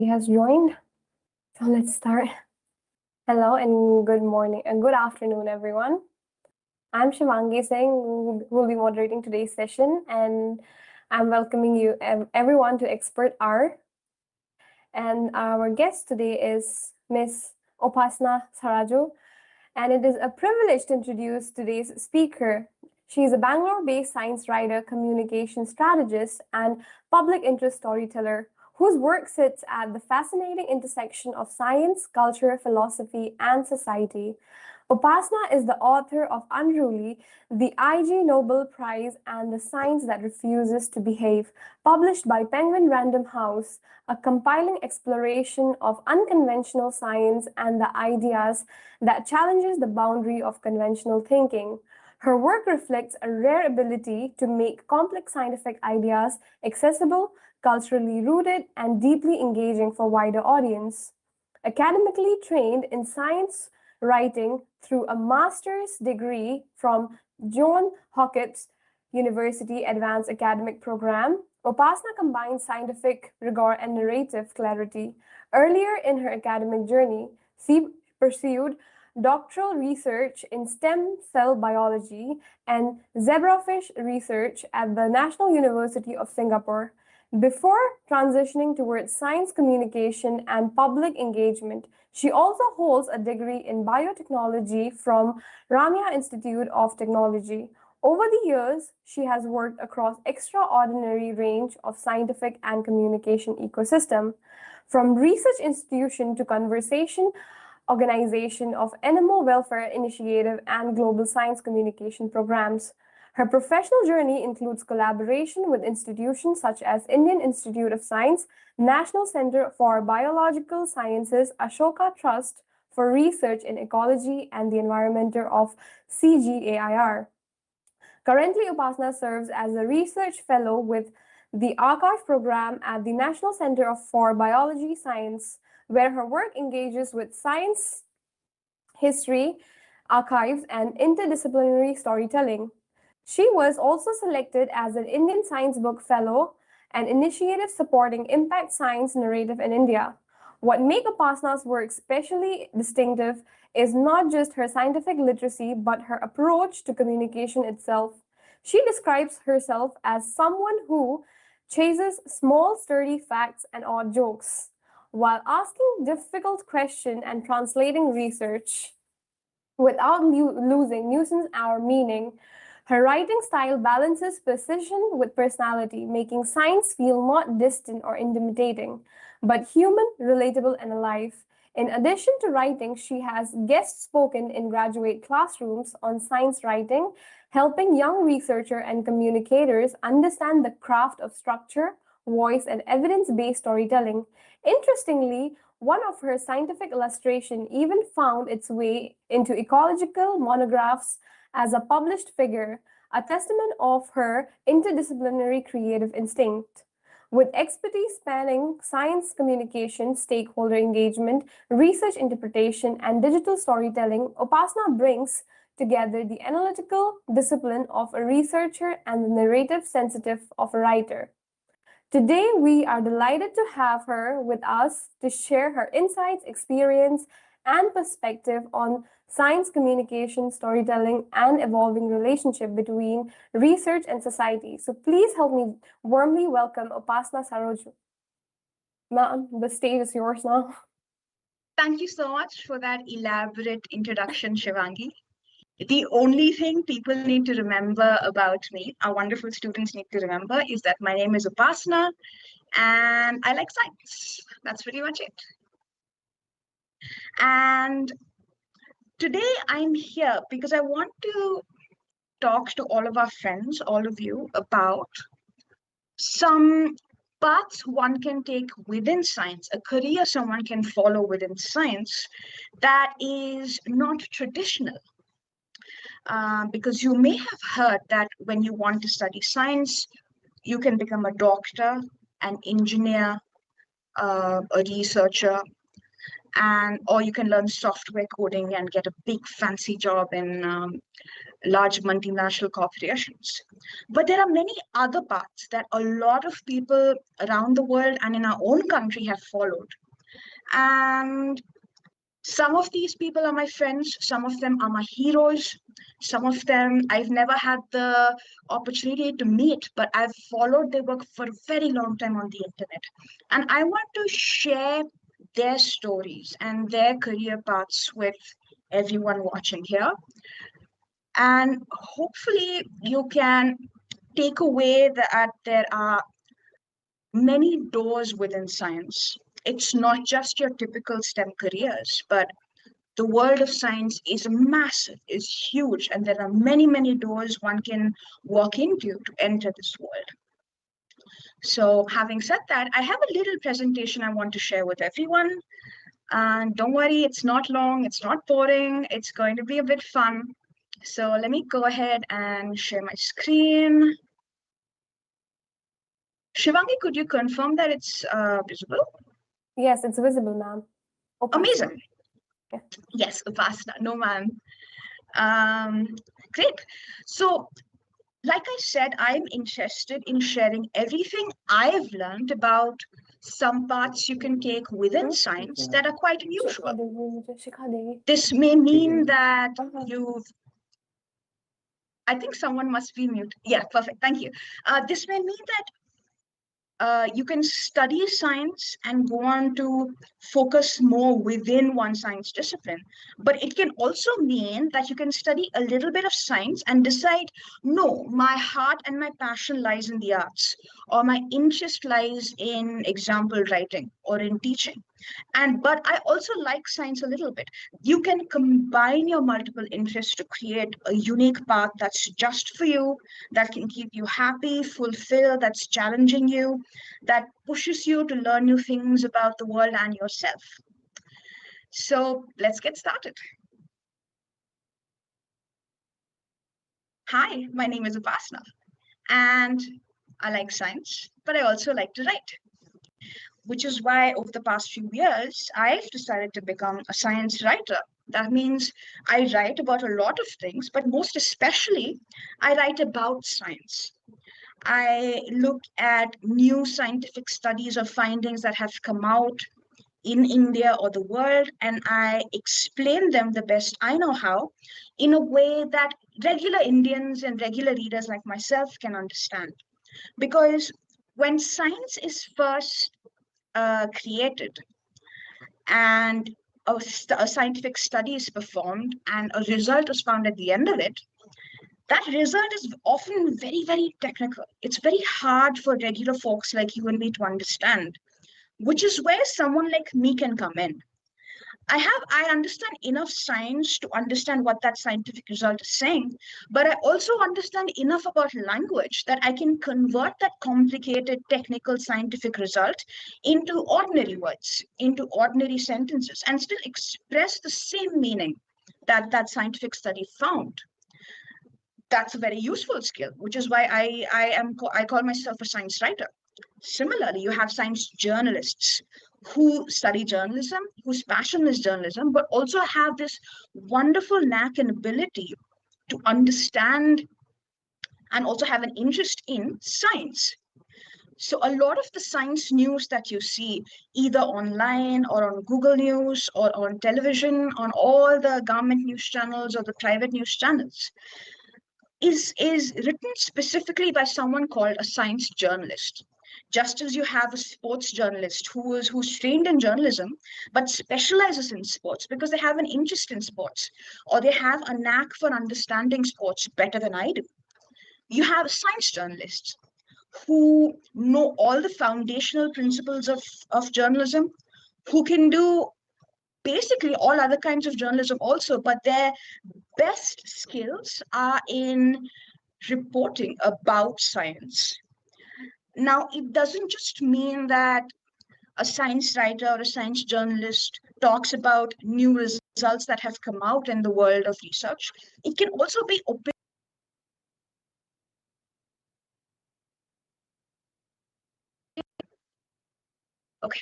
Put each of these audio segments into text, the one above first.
He has joined. So let's start. Hello and good morning and good afternoon, everyone. I'm Shivangi Singh, who will be moderating today's session, and I'm welcoming you everyone to Expert Hour. And our guest today is Miss Upasana Sarraju, and it is a privilege to introduce today's speaker. She is a Bangalore-based science writer, communication strategist, and public interest storyteller whose work sits at the fascinating intersection of science, culture, philosophy, and society. Upasana is the author of Unruly, the IG Nobel Prize, and The Science That Refuses to Behave, published by Penguin Random House, a compiling exploration of unconventional science and the ideas that challenges the boundary of conventional thinking. Her work reflects a rare ability to make complex scientific ideas accessible, culturally rooted, and deeply engaging for wider audience. Academically trained in science writing through a master's degree from Johns Hopkins University Advanced Academic Program, Upasana combines scientific rigor and narrative clarity. Earlier in her academic journey, she pursued doctoral research in stem cell biology and zebrafish research at the National University of Singapore. Before transitioning towards science communication and public engagement, she also holds a degree in biotechnology from Ramya Institute of Technology. Over the years, she has worked across extraordinary range of scientific and communication ecosystem, from research institution to conversation organization of animal welfare initiative and global science communication programs. Her professional journey includes collaboration with institutions such as Indian Institute of Science, National Center for Biological Sciences, Ashoka Trust for Research in Ecology, and the Environment of CGAIR. Currently, Upasana serves as a research fellow with the Archive program at the National Center for Biology Science, where her work engages with science, history, archives, and interdisciplinary storytelling. She was also selected as an Indian Science Book Fellow, an initiative supporting impact science narrative in India. What makes Upasana's work especially distinctive is not just her scientific literacy, but her approach to communication itself. She describes herself as someone who chases small, sturdy facts and odd jokes, while asking difficult questions and translating research without losing nuisance or meaning. Her writing style balances precision with personality, making science feel not distant or intimidating, but human, relatable, and alive. In addition to writing, she has guest spoken in graduate classrooms on science writing, helping young researchers and communicators understand the craft of structure, voice, and evidence-based storytelling. Interestingly, one of her scientific illustrations even found its way into ecological monographs as a published figure, a testament of her interdisciplinary creative instinct. With expertise spanning science communication, stakeholder engagement, research interpretation, and digital storytelling, Upasana brings together the analytical discipline of a researcher and the narrative sensitive of a writer. Today, we are delighted to have her with us to share her insights, experience, and perspective on science communication, storytelling, and evolving relationship between research and society. So please help me warmly welcome Upasana Sarraju. Ma'am, the stage is yours now. Thank you so much for that elaborate introduction, Shivangi. The only thing people need to remember about me, our wonderful students need to remember, is that my name is Upasana and I like science. That's pretty much it. And today I'm here because I want to talk to all of our friends, all of you, about some paths one can take within science, a career someone can follow within science that is not traditional. Because you may have heard that when you want to study science, you can become a doctor, an engineer, a researcher. or you can learn software coding and get a big fancy job in large multinational corporations. But there are many other paths that a lot of people around the world and in our own country have followed. And some of these people are my friends, some of them are my heroes, some of them I've never had the opportunity to meet, but I've followed their work for a very long time on the internet. And I want to share their stories and their career paths with everyone watching here. And hopefully you can take away that there are many doors within science. It's not just your typical STEM careers, but the world of science is massive, is huge, and there are many, many doors one can walk into to enter this world. So having said that, I have a little presentation I want to share with everyone. And don't worry, it's not long, it's not boring, it's going to be a bit fun. So let me go ahead and share my screen. Shivangi, could you confirm that it's visible? Yes, it's visible, ma'am. Amazing. Yeah. Yes, Upasana. No, ma'am. Great. So, like I said, I'm interested in sharing everything I've learned about some parts you can take within science that are quite unusual. This may mean that I think someone must be mute. Yeah, perfect. Thank you. This may mean that you can study science and go on to focus more within one science discipline. But it can also mean that you can study a little bit of science and decide, no, my heart and my passion lies in the arts, or my interest lies in example writing or in teaching. But I also like science a little bit. You can combine your multiple interests to create a unique path that's just for you, that can keep you happy, fulfilled, that's challenging you, that pushes you to learn new things about the world and yourself. So let's get started. Hi, my name is Upasana, and I like science, but I also like to write, which is why over the past few years, I've decided to become a science writer. That means I write about a lot of things, but most especially, I write about science. I look at new scientific studies or findings that have come out in India or the world, and I explain them the best I know how in a way that regular Indians and regular readers like myself can understand. Because when science is first created and a scientific study is performed and a result is found at the end of it, that result is often very, very technical. It's very hard for regular folks like you and me to understand, which is where someone like me can come in. I understand enough science to understand what that scientific result is saying, but I also understand enough about language that I can convert that complicated technical scientific result into ordinary words, into ordinary sentences, and still express the same meaning that that scientific study found. That's a very useful skill, which is why I call myself a science writer. Similarly, you have science journalists who study journalism, whose passion is journalism, but also have this wonderful knack and ability to understand and also have an interest in science. So a lot of the science news that you see either online or on Google News or on television, on all the government news channels or the private news channels, is written specifically by someone called a science journalist. Just as you have a sports journalist who's trained in journalism but specializes in sports because they have an interest in sports or they have a knack for understanding sports better than I do. You have science journalists who know all the foundational principles of journalism, who can do basically all other kinds of journalism also, but their best skills are in reporting about science. Now, it doesn't just mean that a science writer or a science journalist talks about new results that have come out in the world of research. It can also be open Okay.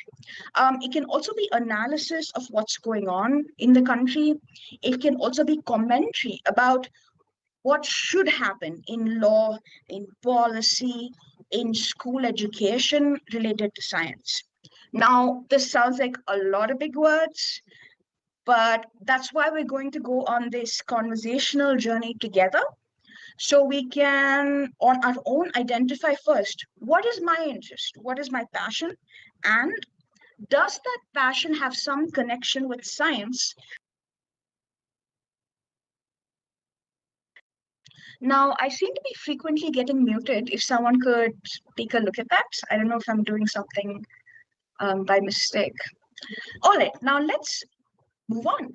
It can also be analysis of what's going on in the country. It can also be commentary about what should happen in law, in policy, in school education related to science. Now, this sounds like a lot of big words, but that's why we're going to go on this conversational journey together. So we can, on our own, identify first what is my interest, what is my passion, and does that passion have some connection with science? Now, I seem to be frequently getting muted. If someone could take a look at that, I don't know if I'm doing something by mistake. All right, now let's move on.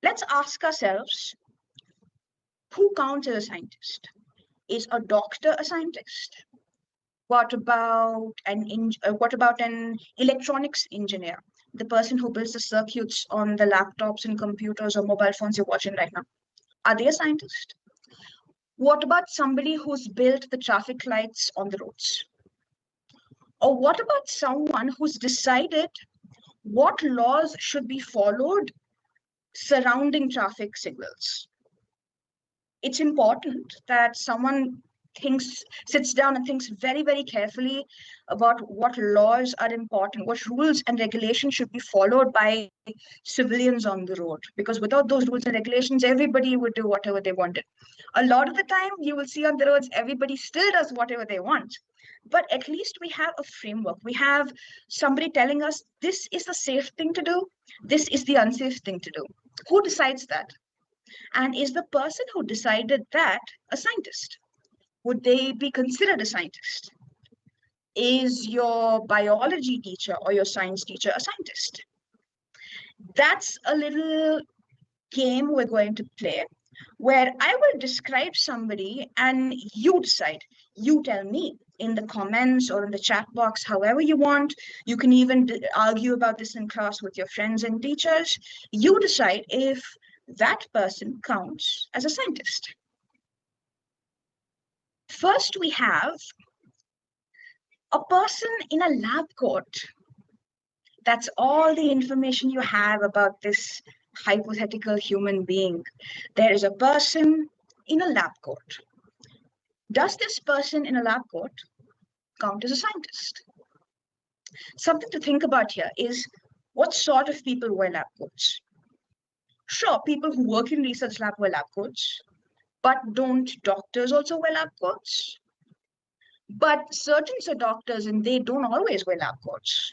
Let's ask ourselves, who counts as a scientist? Is a doctor a scientist? What about an electronics engineer, the person who builds the circuits on the laptops and computers or mobile phones you're watching right now? Are they a scientist? What about somebody who's built the traffic lights on the roads? Or what about someone who's decided what laws should be followed surrounding traffic signals? It's important that someone sits down and thinks very, very carefully about what laws are important, what rules and regulations should be followed by civilians on the road. Because without those rules and regulations, everybody would do whatever they wanted. A lot of the time, you will see on the roads, everybody still does whatever they want. But at least we have a framework. We have somebody telling us this is the safe thing to do, this is the unsafe thing to do. Who decides that? And is the person who decided that a scientist? Would they be considered a scientist? Is your biology teacher or your science teacher a scientist? That's a little game we're going to play where I will describe somebody and you decide. You tell me in the comments or in the chat box, however you want. You can even argue about this in class with your friends and teachers. You decide if that person counts as a scientist. First, we have a person in a lab coat. That's all the information you have about this hypothetical human being. There is a person in a lab coat. Does this person in a lab coat count as a scientist? Something to think about here is what sort of people wear lab coats? Sure, people who work in research lab wear lab coats, but don't doctors also wear lab coats? But surgeons are doctors and they don't always wear lab coats.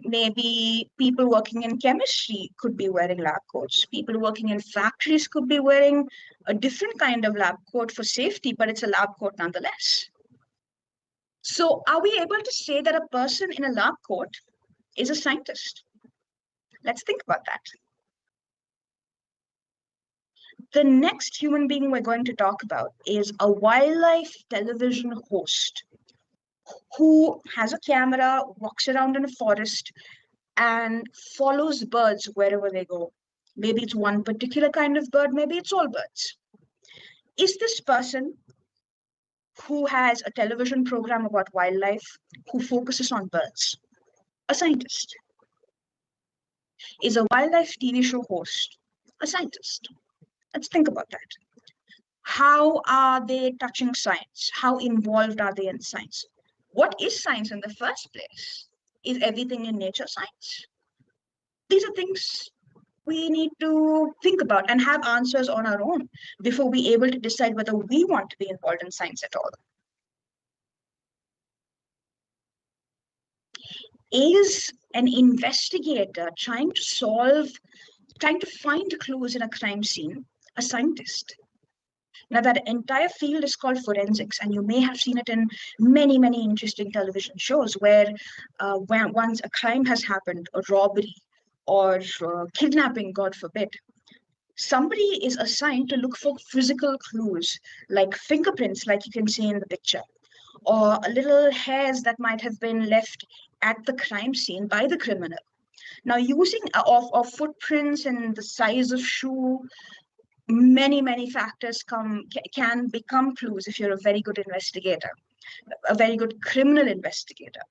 Maybe people working in chemistry could be wearing lab coats. People working in factories could be wearing a different kind of lab coat for safety, but it's a lab coat nonetheless. So are we able to say that a person in a lab coat is a scientist? Let's think about that. The next human being we're going to talk about is a wildlife television host who has a camera, walks around in a forest, and follows birds wherever they go. Maybe it's one particular kind of bird, maybe it's all birds. Is this person who has a television program about wildlife, who focuses on birds, a scientist? Is a wildlife TV show host a scientist? Let's think about that. How are they touching science? How involved are they in science? What is science in the first place? Is everything in nature science? These are things we need to think about and have answers on our own before we're able to decide whether we want to be involved in science at all. Is an investigator trying to find clues in a crime scene a scientist? Now, that entire field is called forensics, and you may have seen it in many, many interesting television shows where once a crime has happened, a robbery or kidnapping, God forbid, somebody is assigned to look for physical clues like fingerprints, like you can see in the picture, or little hairs that might have been left at the crime scene by the criminal. Now, using of footprints and the size of shoe, many factors can become clues if you're a very good investigator. a very good criminal investigator.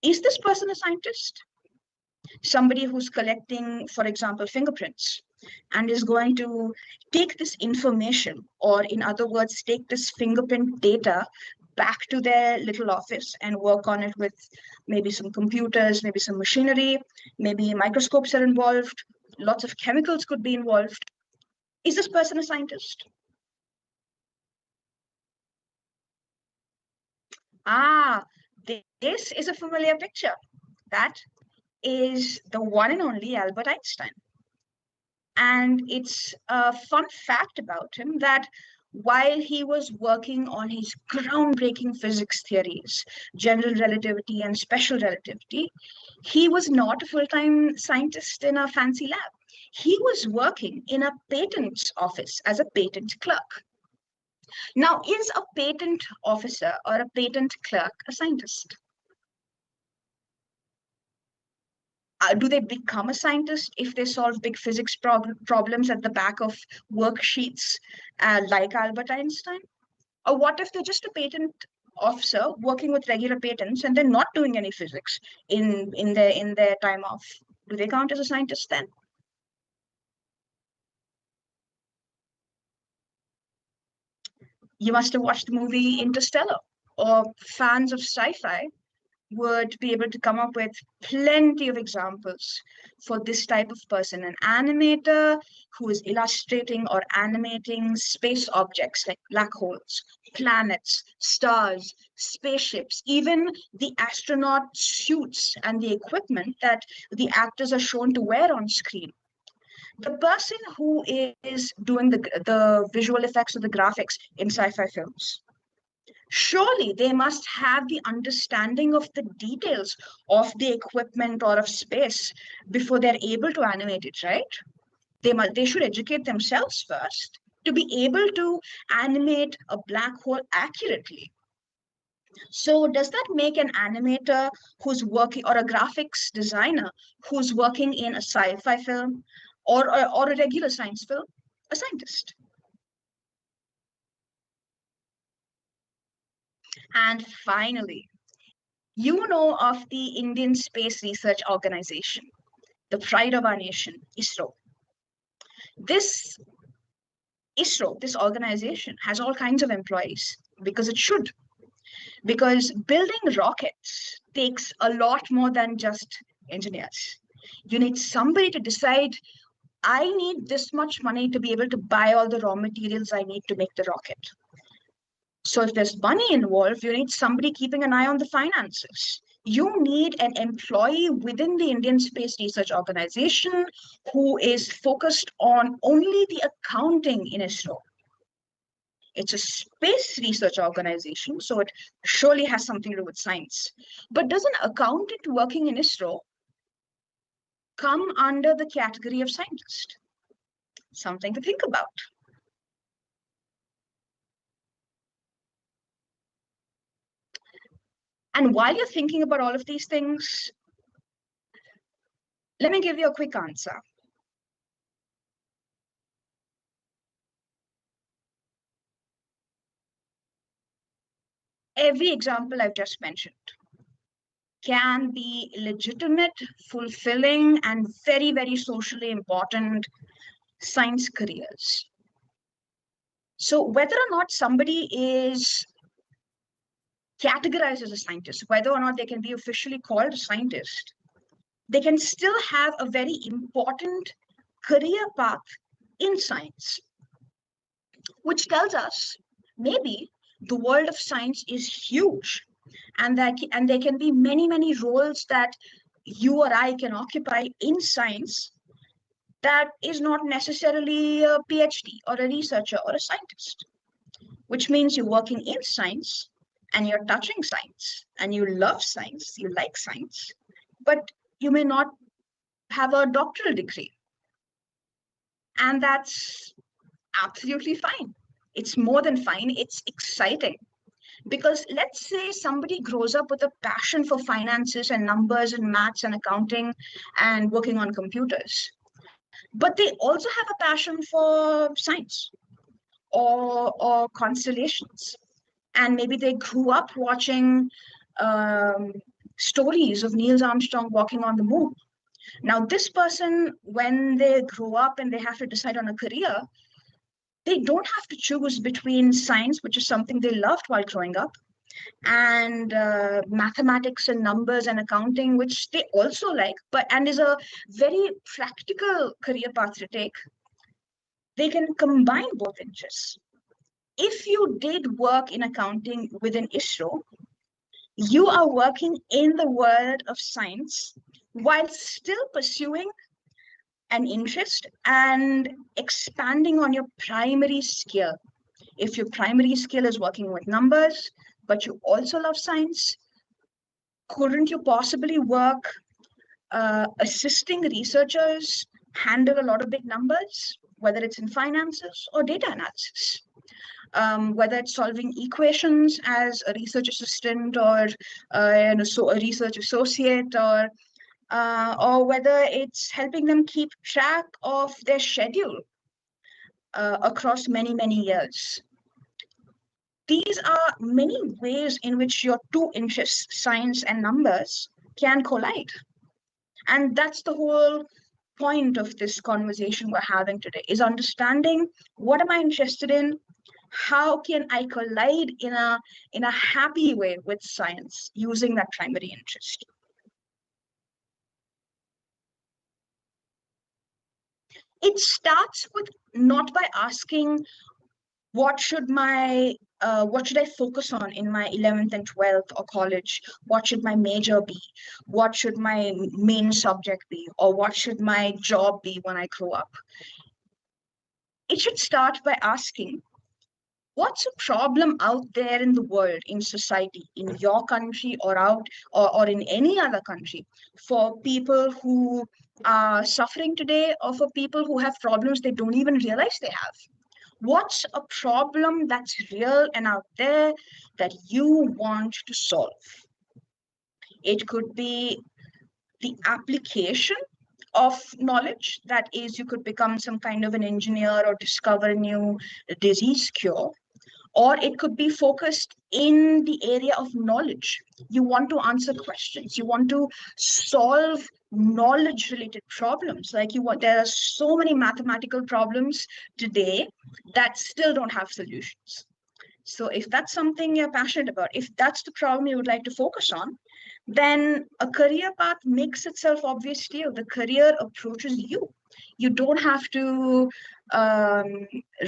Is this person a scientist? Somebody who's collecting, for example, fingerprints, and is going to take this information, or in other words, take this fingerprint data back to their little office and work on it with maybe some computers, maybe some machinery, maybe microscopes are involved, lots of chemicals could be involved. Is this person a scientist? Ah, this is a familiar picture. That is the one and only Albert Einstein. And it's a fun fact about him that while he was working on his groundbreaking physics theories, general relativity and special relativity, he was not a full-time scientist in a fancy lab. He was working in a patent's office as a patent clerk. Now, is a patent officer or a patent clerk a scientist? Do they become a scientist if they solve big physics problems at the back of worksheets like Albert Einstein? Or what if they're just a patent officer working with regular patents and they're not doing any physics in their time off? Do they count as a scientist then? You must have watched the movie Interstellar, or fans of sci-fi would be able to come up with plenty of examples for this type of person, an animator who is illustrating or animating space objects like black holes, planets, stars, spaceships, even the astronaut suits and the equipment that the actors are shown to wear on screen. The person who is doing the visual effects or the graphics in sci-fi films, surely they must have the understanding of the details of the equipment or of space before they're able to animate it, right? They should educate themselves first to be able to animate a black hole accurately. So does that make an animator who's working, or a graphics designer who's working in a sci-fi film or a regular science film, a scientist? And finally, you know of the Indian Space Research Organization, the pride of our nation, ISRO. This this organization, has all kinds of employees because it should. Because building rockets takes a lot more than just engineers. You need somebody to decide, I need this much money to be able to buy all the raw materials I need to make the rocket. So if there's money involved, you need somebody keeping an eye on the finances. You need an employee within the Indian Space Research Organization who is focused on only the accounting in ISRO. It's a space research organization, so it surely has something to do with science. But does an accountant working in ISRO come under the category of scientist? Something to think about. And while you're thinking about all of these things, let me give you a quick answer. Every example I've just mentioned can be legitimate, fulfilling, and very, very socially important science careers. So whether or not somebody is categorized as a scientist, whether or not they can be officially called a scientist, they can still have a very important career path in science, which tells us maybe the world of science is huge, and there can be many, many roles that you or I can occupy in science that is not necessarily a PhD or a researcher or a scientist, which means you're working in science and you're touching science and you love science, you like science, but you may not have a doctoral degree. And that's absolutely fine. It's more than fine, it's exciting. Because let's say somebody grows up with a passion for finances and numbers and maths and accounting and working on computers, but they also have a passion for science or constellations. and maybe they grew up watching stories of Neil Armstrong walking on the moon. Now, this person, when they grow up and they have to decide on a career, they don't have to choose between science, which is something they loved while growing up, and mathematics and numbers and accounting, which they also like, and is a very practical career path to take. They can combine both interests. If you did work in accounting within ISRO, you are working in the world of science while still pursuing an interest and expanding on your primary skill. If your primary skill is working with numbers, but you also love science, couldn't you possibly work assisting researchers handle a lot of big numbers, whether it's in finances or data analysis? Whether it's solving equations as a research assistant or a research associate, or whether it's helping them keep track of their schedule across many, many years. These are many ways in which your two interests, science and numbers, can collide. And that's the whole point of this conversation we're having today, is understanding what am I interested in, how can I collide in a happy way with science using that primary interest. It starts with not by asking what should I focus on in my 11th and 12th or college? What should my major be? What should my main subject be? Or what should my job be when I grow up? It should start by asking, what's a problem out there in the world, in society, in your country or or in any other country, for people who are suffering today or for people who have problems they don't even realize they have? What's a problem that's real and out there that you want to solve? It could be the application of knowledge, that is, you could become some kind of an engineer or discover a new disease cure, or it could be focused in the area of knowledge. You want to answer questions, you want to solve knowledge related problems. There are so many mathematical problems today that still don't have solutions. So if that's something you're passionate about, if that's the problem you would like to focus on, then a career path makes itself obvious to you. The career approaches you. You don't have to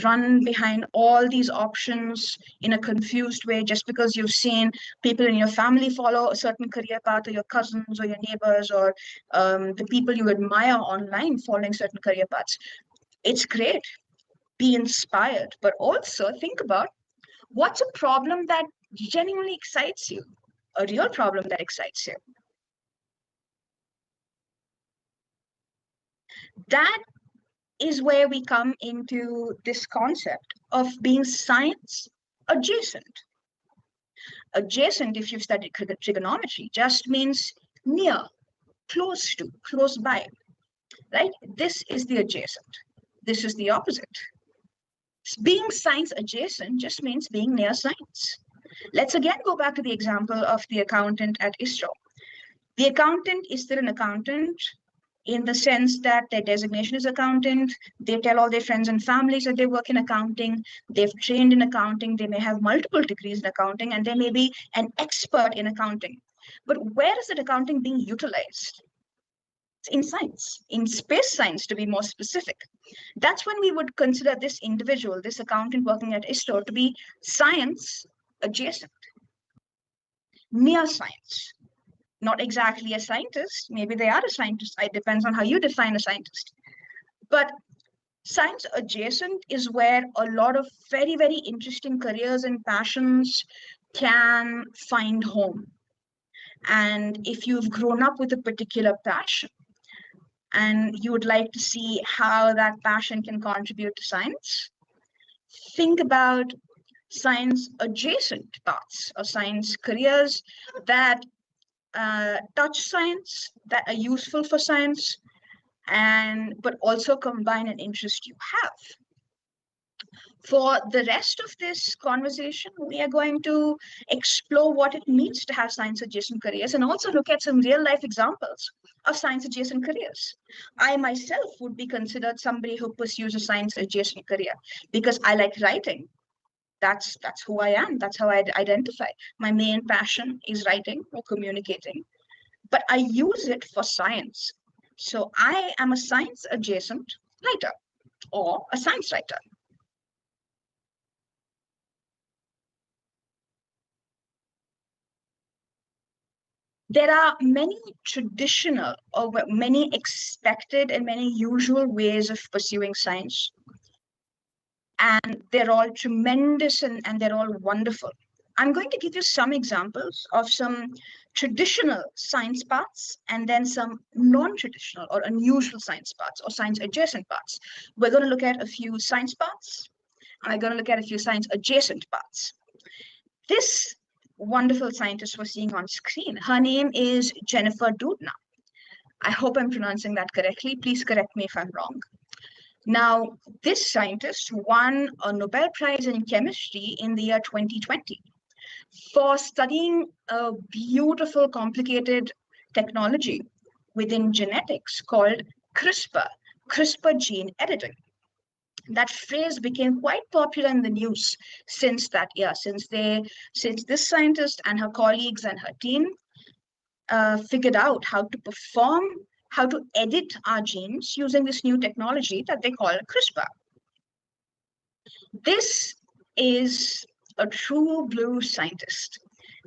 run behind all these options in a confused way just because you've seen people in your family follow a certain career path, or your cousins or your neighbors, or the people you admire online following certain career paths. It's great. Be inspired, but also think about what's a problem that genuinely excites you, a real problem that excites you. That is where we come into this concept of being science adjacent. Adjacent, if you've studied trigonometry, just means near, close to, close by, right? This is the adjacent. This is the opposite. Being science adjacent just means being near science. Let's again go back to the example of the accountant at ISRO. The accountant is still an accountant in the sense that their designation is accountant. They tell all their friends and families that they work in accounting. They've trained in accounting. They may have multiple degrees in accounting, and they may be an expert in accounting. But where is that accounting being utilized? It's in science, in space science to be more specific. That's when we would consider this individual, this accountant working at ISRO, to be science adjacent, near science. Not exactly a scientist. Maybe they are a scientist. It depends on how you define a scientist. But science adjacent is where a lot of very, very interesting careers and passions can find home. And if you've grown up with a particular passion and you would like to see how that passion can contribute to science, think about science adjacent paths or science careers that touch science, that are useful for science, but also combine an interest you have. For the rest of this conversation, we are going to explore what it means to have science adjacent careers and also look at some real life examples of science adjacent careers. I myself would be considered somebody who pursues a science adjacent career because I like writing. That's who I am. That's how I identify. My main passion is writing or communicating, but I use it for science. So I am a science adjacent writer or a science writer. There are many traditional or many expected and many usual ways of pursuing science. And they're all tremendous and they're all wonderful. I'm going to give you some examples of some traditional science paths and then some non-traditional or unusual science paths or science adjacent paths. We're going to look at a few science paths and we're going to look at a few science adjacent paths. This wonderful scientist we're seeing on screen, her name is Jennifer Doudna. I hope I'm pronouncing that correctly. Please correct me if I'm wrong. Now, this scientist won a Nobel Prize in chemistry in the year 2020 for studying a beautiful, complicated technology within genetics called CRISPR gene editing. That phrase became quite popular in the news since that year, since this scientist and her colleagues and her team figured out how to edit our genes using this new technology that they call CRISPR. This is a true blue scientist.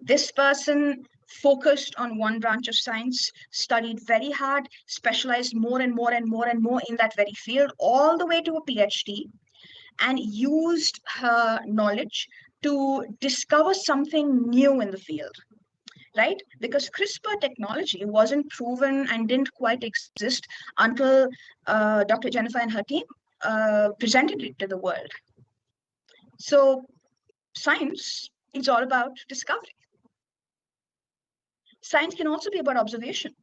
This person focused on one branch of science, studied very hard, specialized more and more and more and more in that very field, all the way to a PhD, and used her knowledge to discover something new in the field, right? Because CRISPR technology wasn't proven and didn't quite exist until Dr. Jennifer and her team presented it to the world. So science is all about discovery. Science can also be about observation.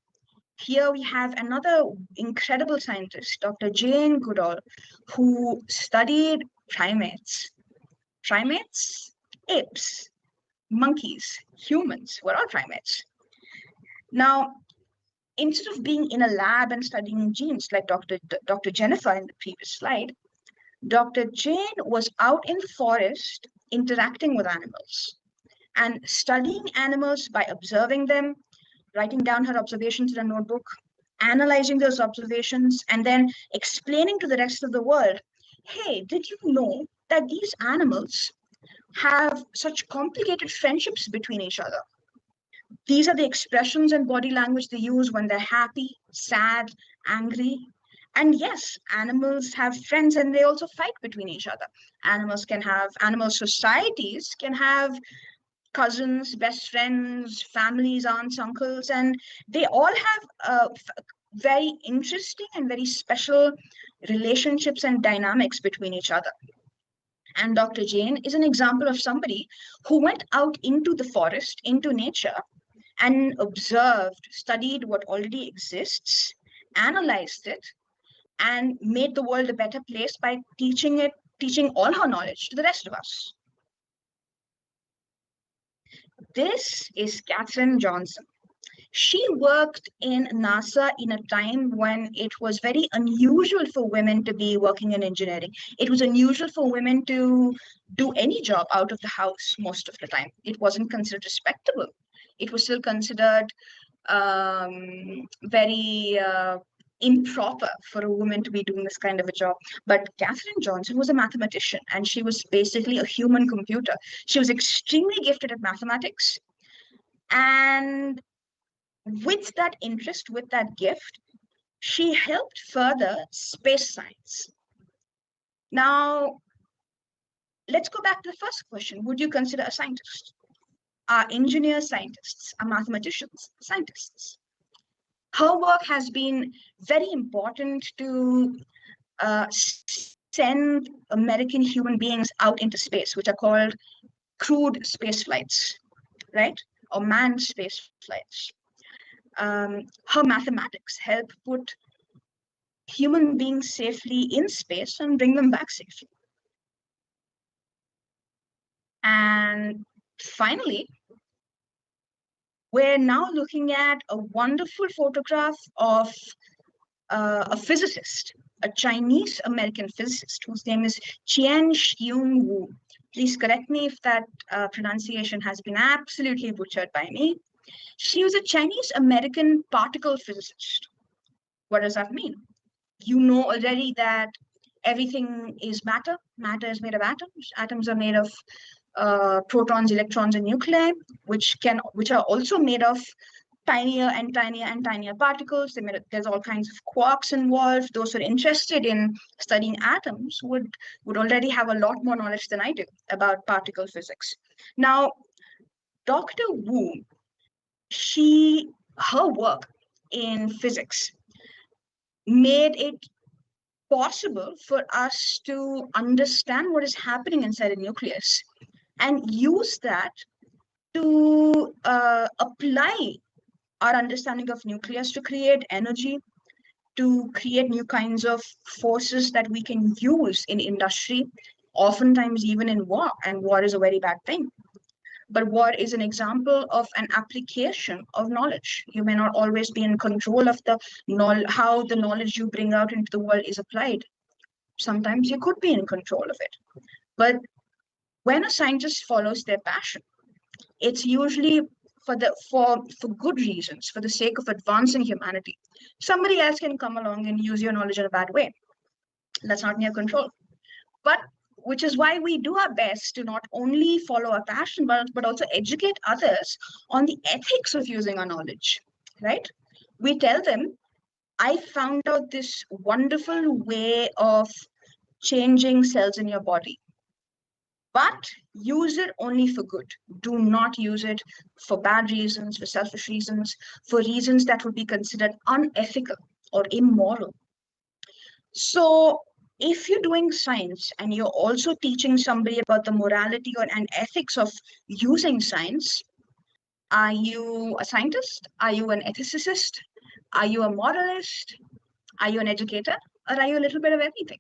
Here we have another incredible scientist, Dr. Jane Goodall, who studied primates. Primates, apes, monkeys, humans, we're all primates. Now, instead of being in a lab and studying genes like Dr. Jennifer in the previous slide, Dr. Jane was out in the forest interacting with animals and studying animals by observing them, writing down her observations in a notebook, analyzing those observations, and then explaining to the rest of the world, hey, did you know that these animals have such complicated friendships between each other? These are the expressions and body language they use when they're happy, sad, angry. And yes, animals have friends and they also fight between each other. Animal societies can have cousins, best friends, families, aunts, uncles, and they all have very interesting and very special relationships and dynamics between each other. And Dr. Jane is an example of somebody who went out into the forest, into nature, and observed, studied what already exists, analyzed it, and made the world a better place by teaching all her knowledge to the rest of us. This is Katherine Johnson. She worked in NASA in a time when it was very unusual for women to be working in engineering. It was unusual for women to do any job out of the house most of the time. It wasn't considered respectable. It was still considered very improper for a woman to be doing this kind of a job. But Katherine Johnson was a mathematician and she was basically a human computer. She was extremely gifted at mathematics. And with that interest, with that gift, she helped further space science. Now, let's go back to the first question. Would you consider a scientist? Are engineers scientists? Are mathematicians scientists? Her work has been very important to send American human beings out into space, which are called crewed space flights, right? Or manned space flights. Her mathematics help put human beings safely in space and bring them back safely. And finally, we're now looking at a wonderful photograph of a physicist, a Chinese American physicist whose name is Xiong Wu. Please correct me if that pronunciation has been absolutely butchered by me. She was a Chinese American particle physicist. What does that mean? You know already that everything is matter. Matter is made of atoms. Atoms are made of protons, electrons, and nuclei, which are also made of tinier and tinier and tinier particles. There's all kinds of quarks involved. Those who are interested in studying atoms would already have a lot more knowledge than I do about particle physics. Now, Dr. Wu, her work in physics made it possible for us to understand what is happening inside a nucleus and use that to apply our understanding of nucleus to create energy, to create new kinds of forces that we can use in industry, oftentimes even in war. And war is a very bad thing. But war is an example of an application of knowledge. You may not always be in control of how the knowledge you bring out into the world is applied. Sometimes you could be in control of it. But when a scientist follows their passion, it's usually for good reasons, for the sake of advancing humanity. Somebody else can come along and use your knowledge in a bad way. That's not in your control. But which is why we do our best to not only follow our passion, but also educate others on the ethics of using our knowledge, right? We tell them, I found out this wonderful way of changing cells in your body, but use it only for good. Do not use it for bad reasons, for selfish reasons, for reasons that would be considered unethical or immoral. So if you're doing science and you're also teaching somebody about the morality and ethics of using science, are you a scientist? Are you an ethicist? Are you a moralist? Are you an educator? Or are you a little bit of everything?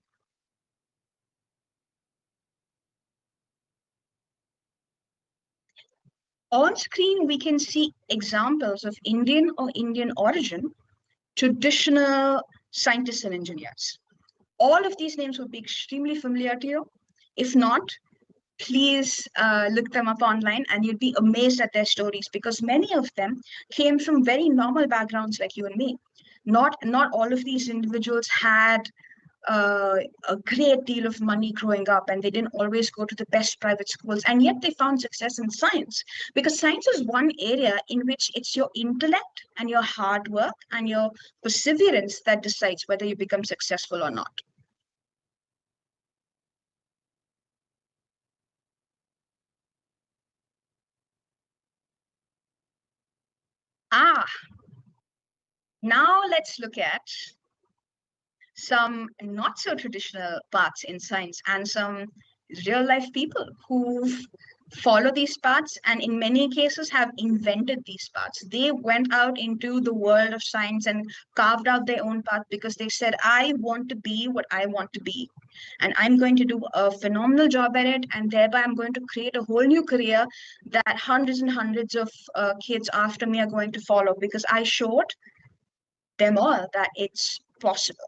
On screen, we can see examples of Indian or Indian origin traditional scientists and engineers. All of these names would be extremely familiar to you. If not, please look them up online and you'd be amazed at their stories, because many of them came from very normal backgrounds like you and me. Not all of these individuals had a great deal of money growing up, and they didn't always go to the best private schools, and yet they found success in science, because science is one area in which it's your intellect and your hard work and your perseverance that decides whether you become successful or not. Now let's look at some not so traditional paths in science and some real life people who've followed these paths and in many cases have invented these paths. They went out into the world of science and carved out their own path because they said, I want to be what I want to be. And I'm going to do a phenomenal job at it. And thereby I'm going to create a whole new career that hundreds and hundreds of kids after me are going to follow, because I showed them all that it's possible.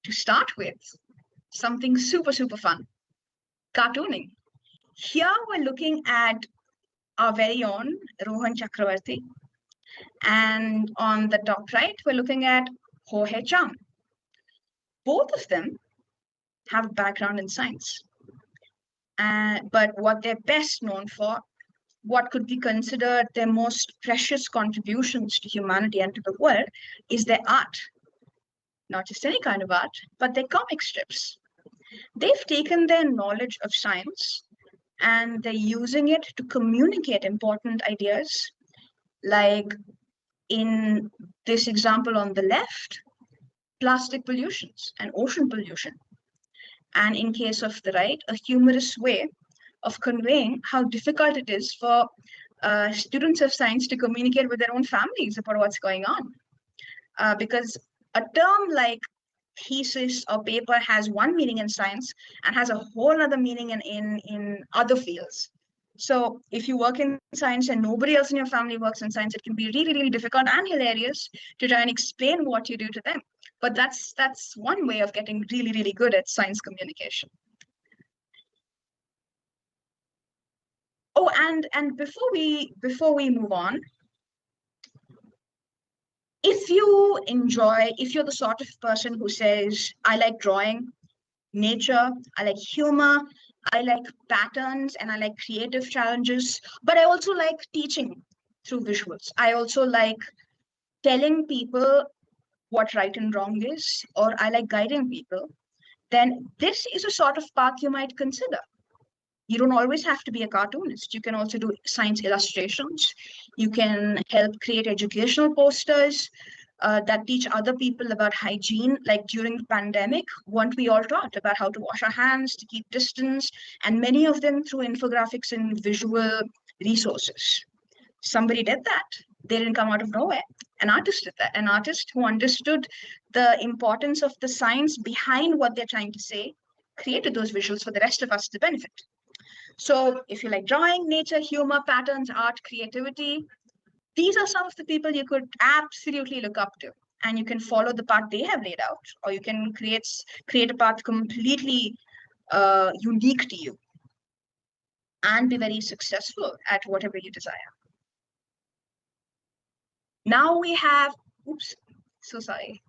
To start with, something super, super fun, cartooning. Here we're looking at our very own Rohan Chakravarti. And on the top right, we're looking at Ho He Chang. Both of them have a background in science. But what they're best known for, what could be considered their most precious contributions to humanity and to the world, is their art. Not just any kind of art, but their comic strips. They've taken their knowledge of science and they're using it to communicate important ideas, like in this example on the left, plastic pollutions and ocean pollution. And in case of the right, a humorous way of conveying how difficult it is for students of science to communicate with their own families about what's going on. Because a term like thesis or paper has one meaning in science and has a whole other meaning in other fields. So if you work in science and nobody else in your family works in science, it can be really, really difficult and hilarious to try and explain what you do to them. But that's one way of getting really, really good at science communication. Oh, and before we move on, if you're the sort of person who says, I like drawing, nature, I like humor, I like patterns, and I like creative challenges, but I also like teaching through visuals. I also like telling people what right and wrong is, or I like guiding people, then this is a sort of path you might consider. You don't always have to be a cartoonist. You can also do science illustrations. You can help create educational posters that teach other people about hygiene. Like during the pandemic, weren't we all taught about how to wash our hands, to keep distance, and many of them through infographics and visual resources. Somebody did that. They didn't come out of nowhere. An artist did that. An artist who understood the importance of the science behind what they're trying to say created those visuals for the rest of us to benefit. So if you like drawing, nature, humor, patterns, art, creativity, these are some of the people you could absolutely look up to. And you can follow the path they have laid out, or you can create a path completely unique to you and be very successful at whatever you desire. Now we have, oops, so sorry.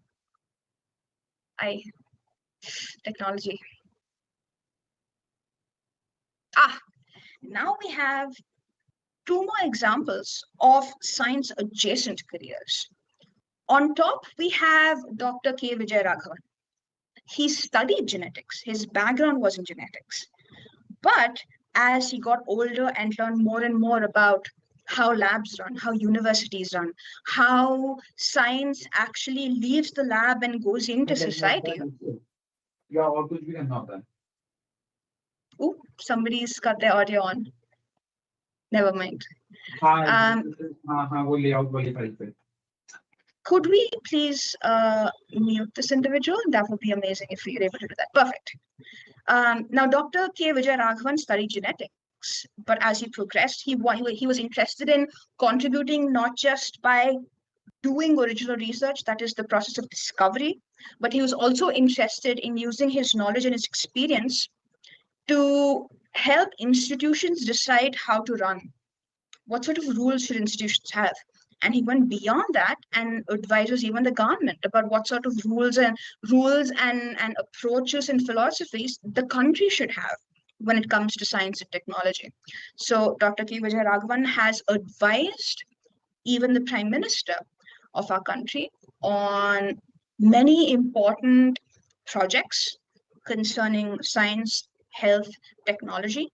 Technology. Now we have two more examples of science adjacent careers. On top, we have Dr. K. Vijayaraghavan. He studied genetics. His background was in genetics. But as he got older and learned more and more about how labs run, how universities run, how science actually leaves the lab and goes into society. Oh, somebody's got their audio on. Never mind. Could we please mute this individual? That would be amazing if we are able to do that. Perfect. Now, Dr. K. Vijayaraghavan studied genetics, but as he progressed, he was interested in contributing not just by doing original research, that is the process of discovery, but he was also interested in using his knowledge and his experience to help institutions decide how to run. What sort of rules should institutions have? And he went beyond that and advises even the government about what sort of rules and approaches and philosophies the country should have when it comes to science and technology. So Dr. K. Vijayaraghavan has advised even the Prime Minister of our country on many important projects concerning science, health, technology,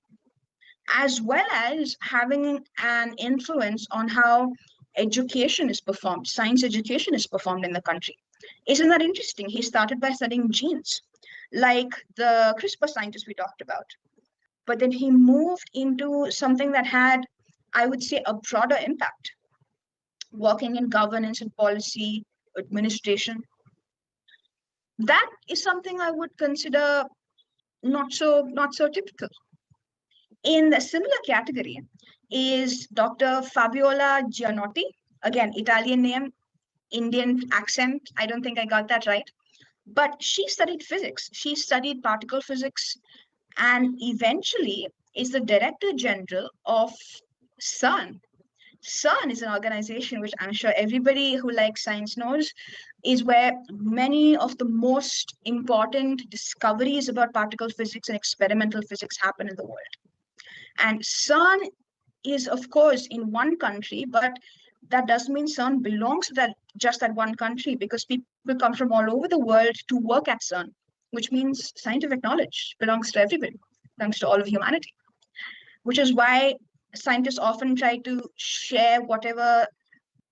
as well as having an influence on how education is performed, science education is performed in the country. Isn't that interesting? He started by studying genes, like the CRISPR scientists we talked about. But then he moved into something that had, I would say, a broader impact, working in governance and policy, administration. That is something I would consider not so typical. In the similar category is Dr. Fabiola Gianotti, again, Italian name, Indian accent. I don't think I got that right. But she studied physics. She studied particle physics and eventually is the Director General of CERN. CERN is an organization which I'm sure everybody who likes science knows is where many of the most important discoveries about particle physics and experimental physics happen in the world. And CERN is, of course, in one country, but that doesn't mean CERN belongs to just that one country, because people come from all over the world to work at CERN, which means scientific knowledge belongs to everybody, belongs to all of humanity, which is why scientists often try to share whatever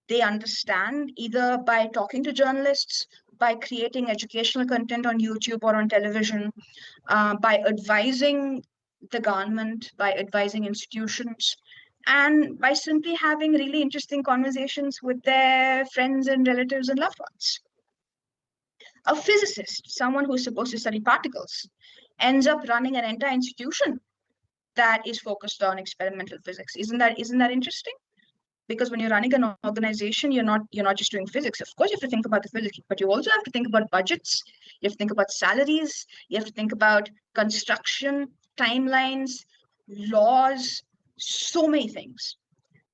they understand, either by talking to journalists, by creating educational content on YouTube or on television, by advising the government, by advising institutions, and by simply having really interesting conversations with their friends and relatives and loved ones. A physicist, someone who's supposed to study particles, ends up running an entire institution that is focused on experimental physics. Isn't that interesting? Because when you're running an organization, you're not just doing physics. Of course, you have to think about the physics, but you also have to think about budgets. You have to think about salaries. You have to think about construction, timelines, laws, so many things.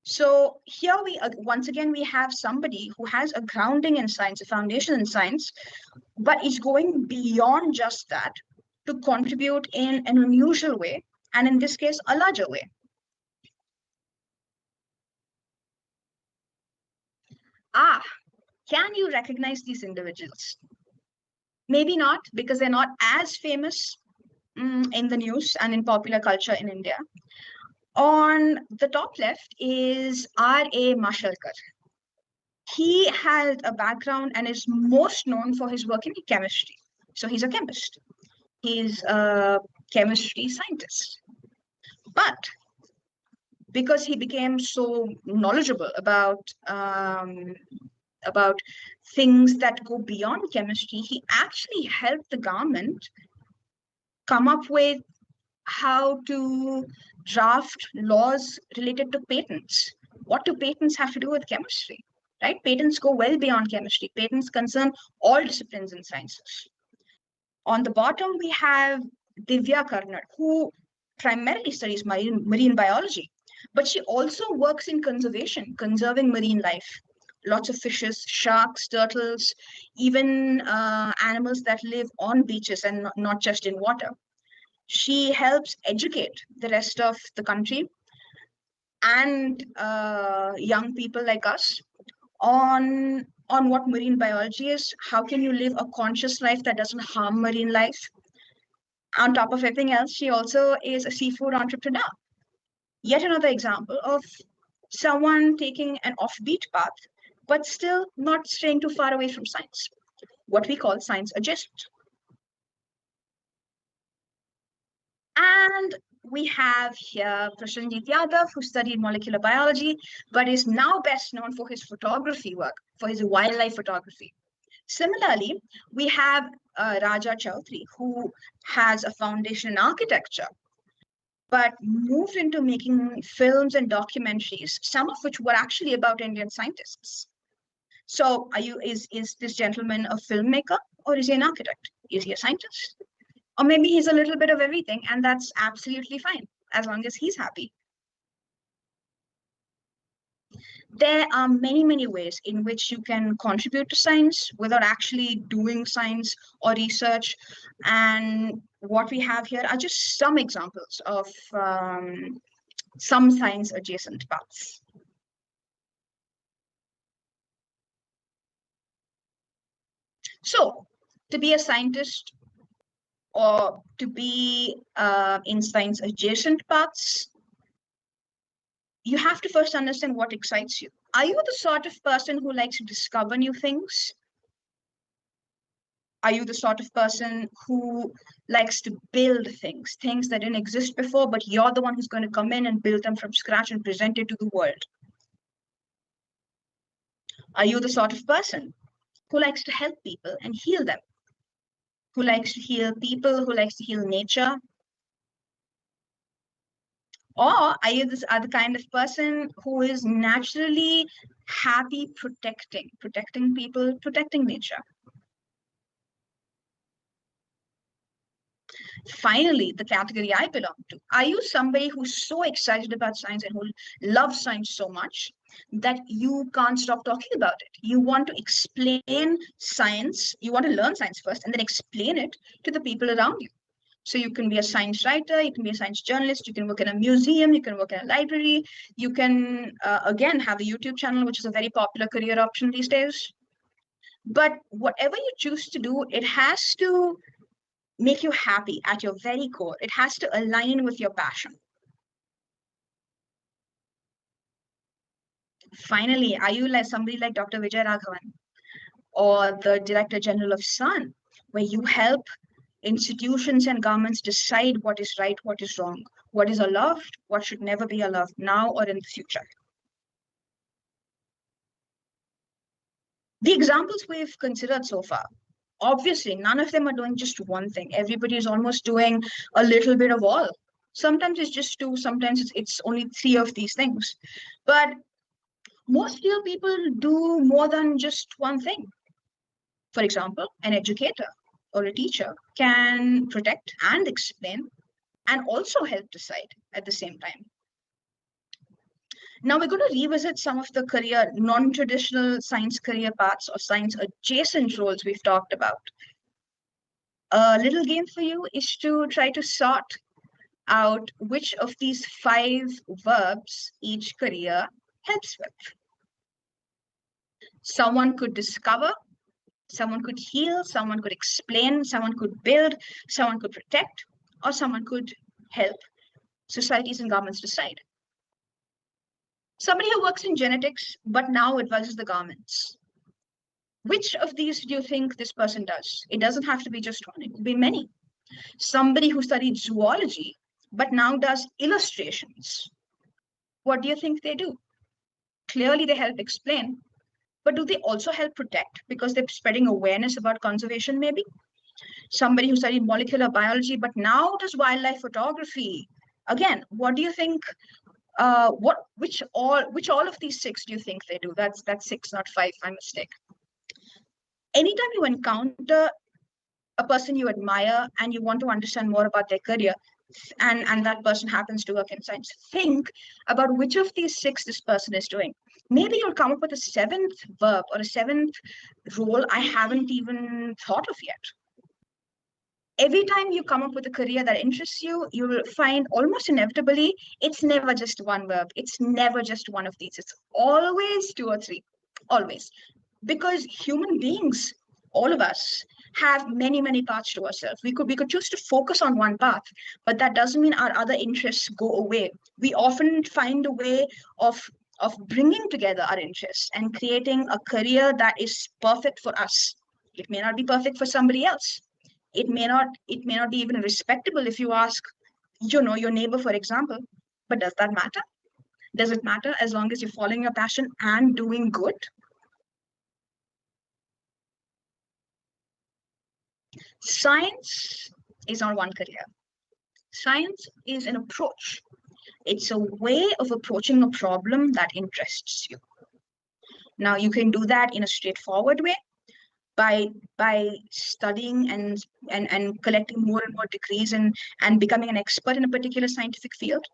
So here we once again we have somebody who has a grounding in science, a foundation in science, but is going beyond just that to contribute in an unusual way, and in this case, a larger way. Can you recognize these individuals? Maybe not, because they're not as famous in the news and in popular culture in India. On the top left is R.A. Mashalkar. He has a background and is most known for his work in chemistry. So he's a chemist. He's a chemistry scientist. But because he became so knowledgeable about things that go beyond chemistry, he actually helped the government come up with how to draft laws related to patents. What do patents have to do with chemistry? Right? Patents go well beyond chemistry. Patents concern all disciplines in sciences. On the bottom, we have Divya Karnad, who primarily studies marine biology, but she also works in conservation, conserving marine life. Lots of fishes, sharks, turtles, even animals that live on beaches and not just in water. She helps educate the rest of the country and young people like us on what marine biology is. How can you live a conscious life that doesn't harm marine life? On top of everything else, she also is a seafood entrepreneur. Yet another example of someone taking an offbeat path, but still not straying too far away from science, what we call science adjacent. And we have here Prashanjit Yadav, who studied molecular biology, but is now best known for his photography work, for his wildlife photography. Similarly, we have Raja Chaudhary, who has a foundation in architecture, but moved into making films and documentaries, some of which were actually about Indian scientists. So is this gentleman a filmmaker, or is he an architect? Is he a scientist? Or maybe he's a little bit of everything, and that's absolutely fine, as long as he's happy. There are many, many ways in which you can contribute to science without actually doing science or research. And what we have here are just some examples of some science adjacent paths. So to be a scientist or to be in science adjacent paths, you have to first understand what excites you. Are you the sort of person who likes to discover new things? Are you the sort of person who likes to build things that didn't exist before, but you're the one who's going to come in and build them from scratch and present it to the world? Are you the sort of person who likes to help people and heal them? Who likes to heal people, who likes to heal nature? Or are you the kind of person who is naturally happy protecting people, protecting nature? Finally, the category I belong to. Are you somebody who's so excited about science and who loves science so much that you can't stop talking about it? You want to explain science, you want to learn science first and then explain it to the people around you. So you can be a science writer, you can be a science journalist, you can work in a museum, you can work in a library, you can, again, have a YouTube channel, which is a very popular career option these days. But whatever you choose to do, it has to make you happy at your very core. It has to align with your passion. Finally, are you like somebody like Dr. Vijay Raghavan or the Director General of SUN, where you help institutions and governments decide what is right, what is wrong, what is allowed, what should never be allowed now or in the future? The examples we've considered so far Obviously, none of them are doing just one thing. Everybody is almost doing a little bit of all. Sometimes it's just two, sometimes it's only three of these things. But most skilled people do more than just one thing. For example, an educator or a teacher can protect and explain and also help decide at the same time. Now we're going to revisit some of the career, non-traditional science career paths or science adjacent roles we've talked about. A little game for you is to try to sort out which of these 5 verbs each career helps with. Someone could discover, someone could heal, someone could explain, someone could build, someone could protect, or someone could help societies and governments decide. Somebody who works in genetics but now advises the governments. Which of these do you think this person does? It doesn't have to be just one, it could be many. Somebody who studied zoology but now does illustrations. What do you think they do? Clearly, they help explain, but do they also help protect because they're spreading awareness about conservation, maybe? Somebody who studied molecular biology but now does wildlife photography. Again, what do you think? Which all of these 6 do you think they do? That's 6, not 5. My mistake. Anytime you encounter a person you admire and you want to understand more about their career, and that person happens to work in science, think about which of these 6 this person is doing. Maybe you'll come up with a 7th verb or a 7th role I haven't even thought of yet. Every time you come up with a career that interests you, you will find almost inevitably, it's never just one verb. It's never just one of these. It's always 2 or 3, always. Because human beings, all of us, have many paths to ourselves. We could choose to focus on one path, but that doesn't mean our other interests go away. We often find a way of bringing together our interests and creating a career that is perfect for us. It may not be perfect for somebody else. It may not be even respectable if you ask, your neighbor, for example. But does that matter? Does it matter as long as you're following your passion and doing good? Science is not one career. Science is an approach. It's a way of approaching a problem that interests you. Now, you can do that in a straightforward way by studying and collecting more and more degrees and becoming an expert in a particular scientific field.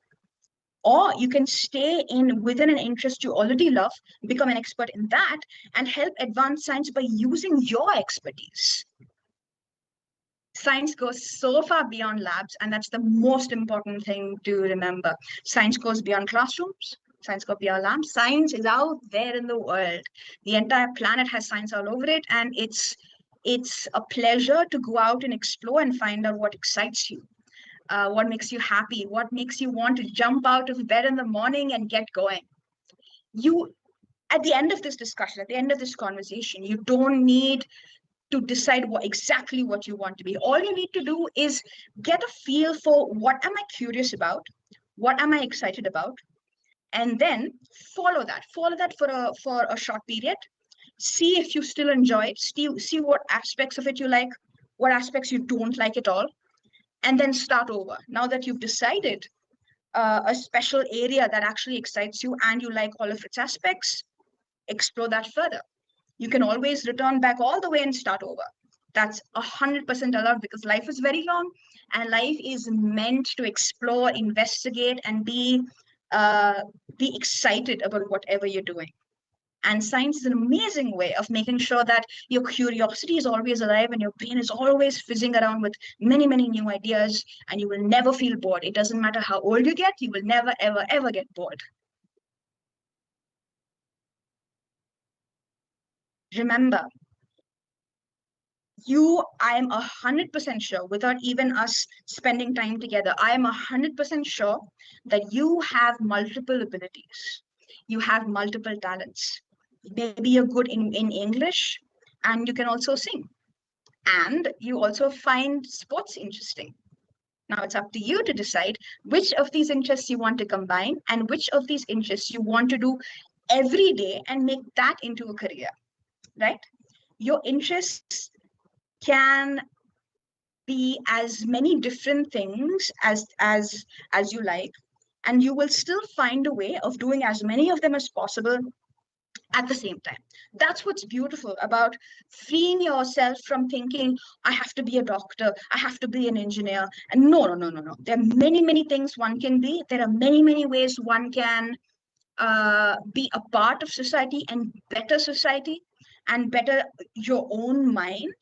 Or you can stay within an interest you already love, become an expert in that, and help advance science by using your expertise. Science goes so far beyond labs, and that's the most important thing to remember. Science goes beyond classrooms. Science goes beyond labs. Science is out there in the world. The entire planet has science all over it, and it's a pleasure to go out and explore and find out what excites you, what makes you happy, what makes you want to jump out of bed in the morning and get going. At the end of this discussion, at the end of this conversation, you don't need to decide exactly what you want to be. All you need to do is get a feel for what am I curious about, what am I excited about, and then follow that for a short period. See if you still enjoy it, see what aspects of it you like, what aspects you don't like at all, and then start over. Now that you've decided a special area that actually excites you and you like all of its aspects, explore that further. You can always return back all the way and start over. That's 100% allowed because life is very long and life is meant to explore, investigate, and be excited about whatever you're doing. And science is an amazing way of making sure that your curiosity is always alive and your brain is always fizzing around with many new ideas, and you will never feel bored. It doesn't matter how old you get, you will never, ever get bored. Remember, I am 100% sure, without even us spending time together, I am 100% sure that you have multiple abilities. You have multiple talents. Maybe you're good in English and you can also sing. And you also find sports interesting. Now it's up to you to decide which of these interests you want to combine and which of these interests you want to do every day and make that into a career, right? Your interests can be as many different things as you like, and you will still find a way of doing as many of them as possible at the same time. That's what's beautiful about freeing yourself from thinking, I have to be a doctor, I have to be an engineer. And no. There are many, many things one can be. There are many, many ways one can be a part of society and better society and better your own mind.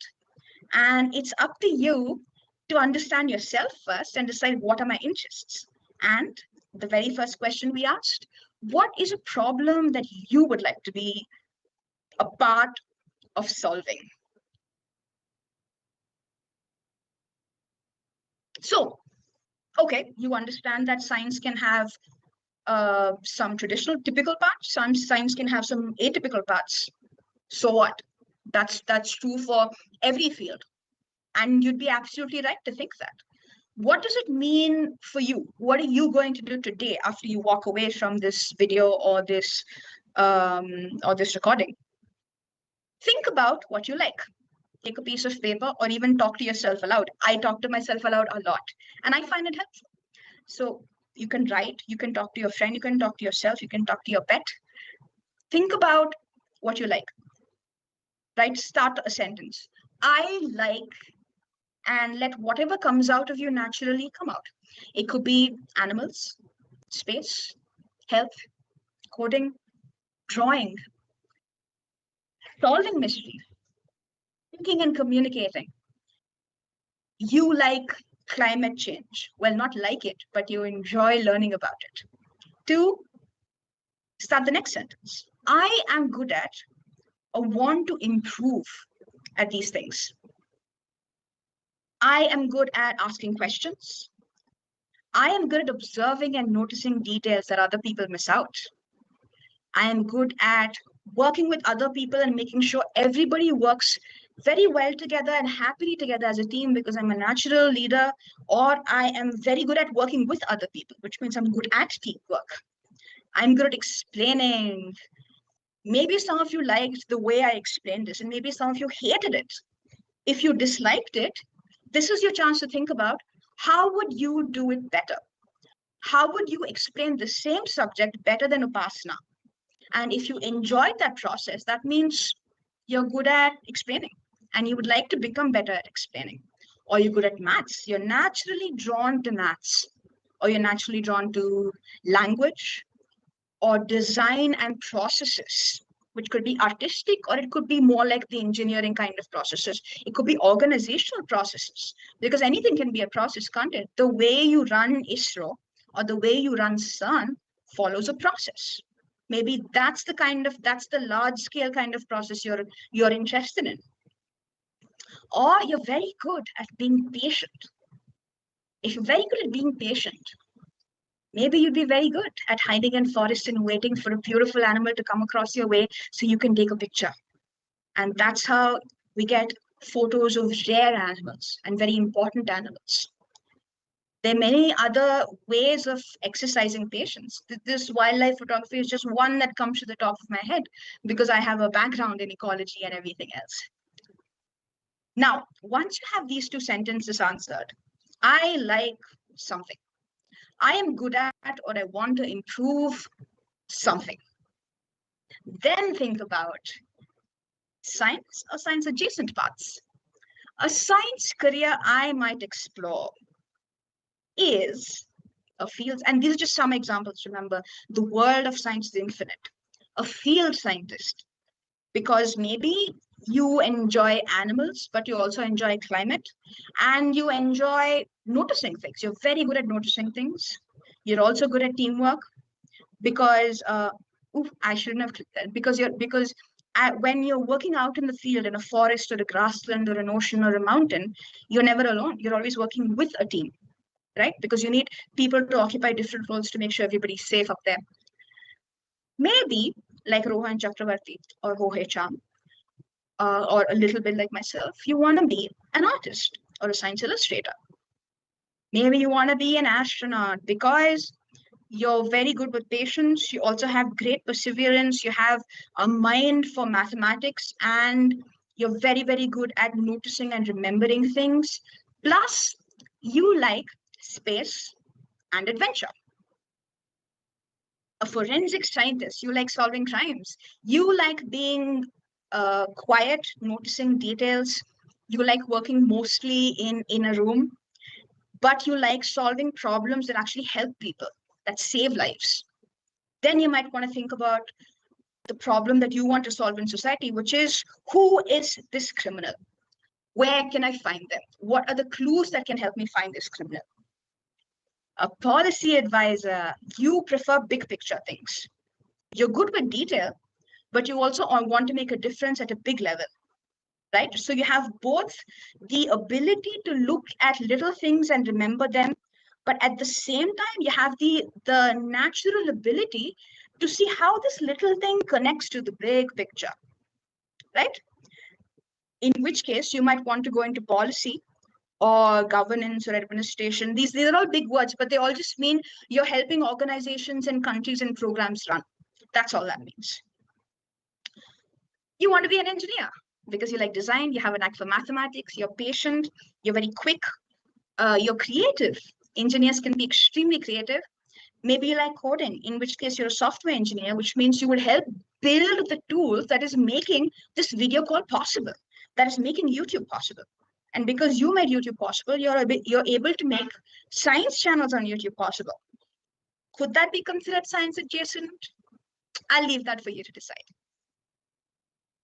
And it's up to you to understand yourself first and decide what are my interests. And the very first question we asked, what is a problem that you would like to be a part of solving? So, okay, you understand that science can have some traditional typical parts, some science can have some atypical parts. So what? That's true for every field. And you'd be absolutely right to think that. What does it mean for you? What are you going to do today after you walk away from this video or this recording? Think about what you like. Take a piece of paper or even talk to yourself aloud. I talk to myself aloud a lot, and I find it helpful. So you can write, you can talk to your friend, you can talk to yourself, you can talk to your pet. Think about what you like. Right? Start a sentence. I like, and let whatever comes out of you naturally come out. It could be animals, space, health, coding, drawing, solving mysteries, thinking and communicating. You like climate change. Well, not like it, but you enjoy learning about it. 2, start the next sentence. I am good at or want to improve at these things. I am good at asking questions. I am good at observing and noticing details that other people miss out. I am good at working with other people and making sure everybody works very well together and happily together as a team because I'm a natural leader, or I am very good at working with other people, which means I'm good at teamwork. I'm good at explaining. Maybe some of you liked the way I explained this, and maybe some of you hated it. If you disliked it, this is your chance to think about how would you do it better? How would you explain the same subject better than Upasana? And if you enjoyed that process, that means you're good at explaining and you would like to become better at explaining. Or you're good at maths. You're naturally drawn to maths, or you're naturally drawn to language or design and processes, which could be artistic, or it could be more like the engineering kind of processes. It could be organizational processes, because anything can be a process, can't it? The way you run ISRO or the way you run CERN follows a process. Maybe that's the large scale kind of process you're interested in. Or you're very good at being patient. If you're very good at being patient, maybe you'd be very good at hiding in forest and waiting for a beautiful animal to come across your way so you can take a picture. And that's how we get photos of rare animals and very important animals. There are many other ways of exercising patience. This wildlife photography is just one that comes to the top of my head because I have a background in ecology and everything else. Now, once you have these 2 sentences answered, I like something. I am good at, or I want to improve something. Then think about science or science adjacent paths. A science career I might explore is a field, and these are just some examples. Remember, the world of science is infinite. A field scientist, because maybe you enjoy animals, but you also enjoy climate, and you enjoy noticing things. You're very good at noticing things. You're also good at teamwork, because I shouldn't have clicked that, because when you're working out in the field, in a forest or a grassland or an ocean or a mountain, you're never alone. You're always working with a team, right? Because you need people to occupy different roles to make sure everybody's safe up there. Maybe like Rohan Chakravarti or Hohe Cham, or a little bit like myself, you want to be an artist or a science illustrator. Maybe you want to be an astronaut because you're very good with patience. You also have great perseverance. You have a mind for mathematics, and You're very, very good at noticing and remembering things. Plus, you like space and adventure. A forensic scientist, you like solving crimes. You like being quiet, noticing details. You like working mostly in a room, but you like solving problems that actually help people, that save lives. Then you might want to think about the problem that you want to solve in society, which is, who is this criminal? Where can I find them? What are the clues that can help me find this criminal? A policy advisor, you prefer big picture things. You're good with detail, but you also want to make a difference at a big level, right? So you have both the ability to look at little things and remember them, but at the same time, you have the natural ability to see how this little thing connects to the big picture, right? In which case, you might want to go into policy or governance or administration. These are all big words, but they all just mean you're helping organizations and countries and programs run. That's all that means. You want to be an engineer because you like design, you have an knack for mathematics, you're patient, you're very quick, you're creative. Engineers can be extremely creative. Maybe you like coding, in which case you're a software engineer, which means you would help build the tools that is making this video call possible, that is making YouTube possible. And because you made YouTube possible, you're able to make science channels on YouTube possible. Could that be considered science adjacent? I'll leave that for you to decide.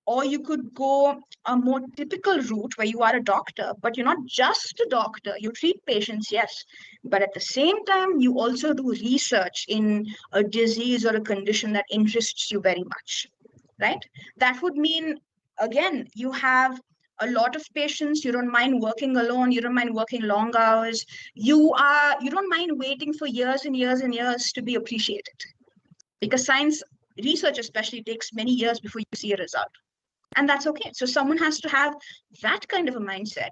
Or you could go a more typical route where you are a doctor, but you're not just a doctor. You treat patients, yes, but at the same time, you also do research in a disease or a condition that interests you very much, right? That would mean, again, you have a lot of patients. You don't mind working alone. You don't mind working long hours. You don't mind waiting for years and years and years to be appreciated, because science research especially takes many years before you see a result. And that's okay. So someone has to have that kind of a mindset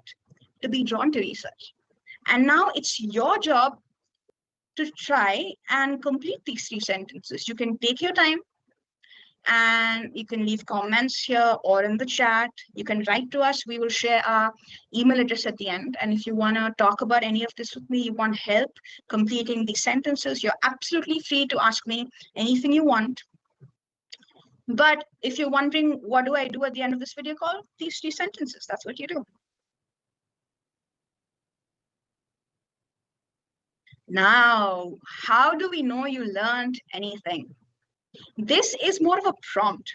to be drawn to research. And now it's your job to try and complete these 3 sentences. You can take your time and you can leave comments here or in the chat. You can write to us. We will share our email address at the end. And if you want to talk about any of this with me, you want help completing these sentences, you're absolutely free to ask me anything you want. But if you're wondering, what do I do at the end of this video call? These 3 sentences, that's what you do. Now, how do we know you learned anything? This is more of a prompt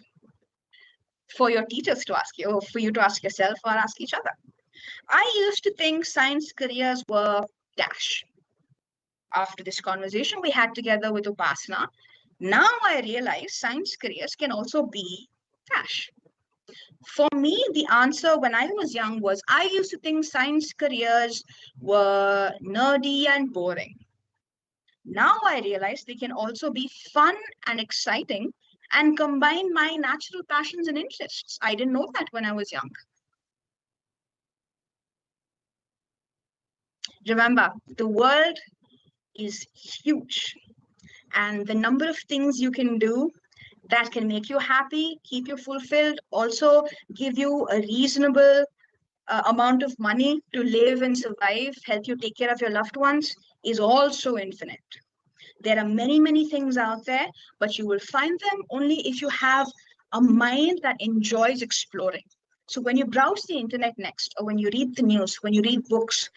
for your teachers to ask you, or for you to ask yourself or ask each other. I used to think science careers were dash. After this conversation we had together with Upasana, now I realize science careers can also be dash. For me, the answer when I was young was, I used to think science careers were nerdy and boring. Now I realize they can also be fun and exciting and combine my natural passions and interests. I didn't know that when I was young. Remember, the world is huge, and the number of things you can do that can make you happy, keep you fulfilled, also give you a reasonable amount of money to live and survive, help you take care of your loved ones, is also infinite. There are many, many things out there, but you will find them only if you have a mind that enjoys exploring. So when you browse the internet next, or when you read the news, when you read books,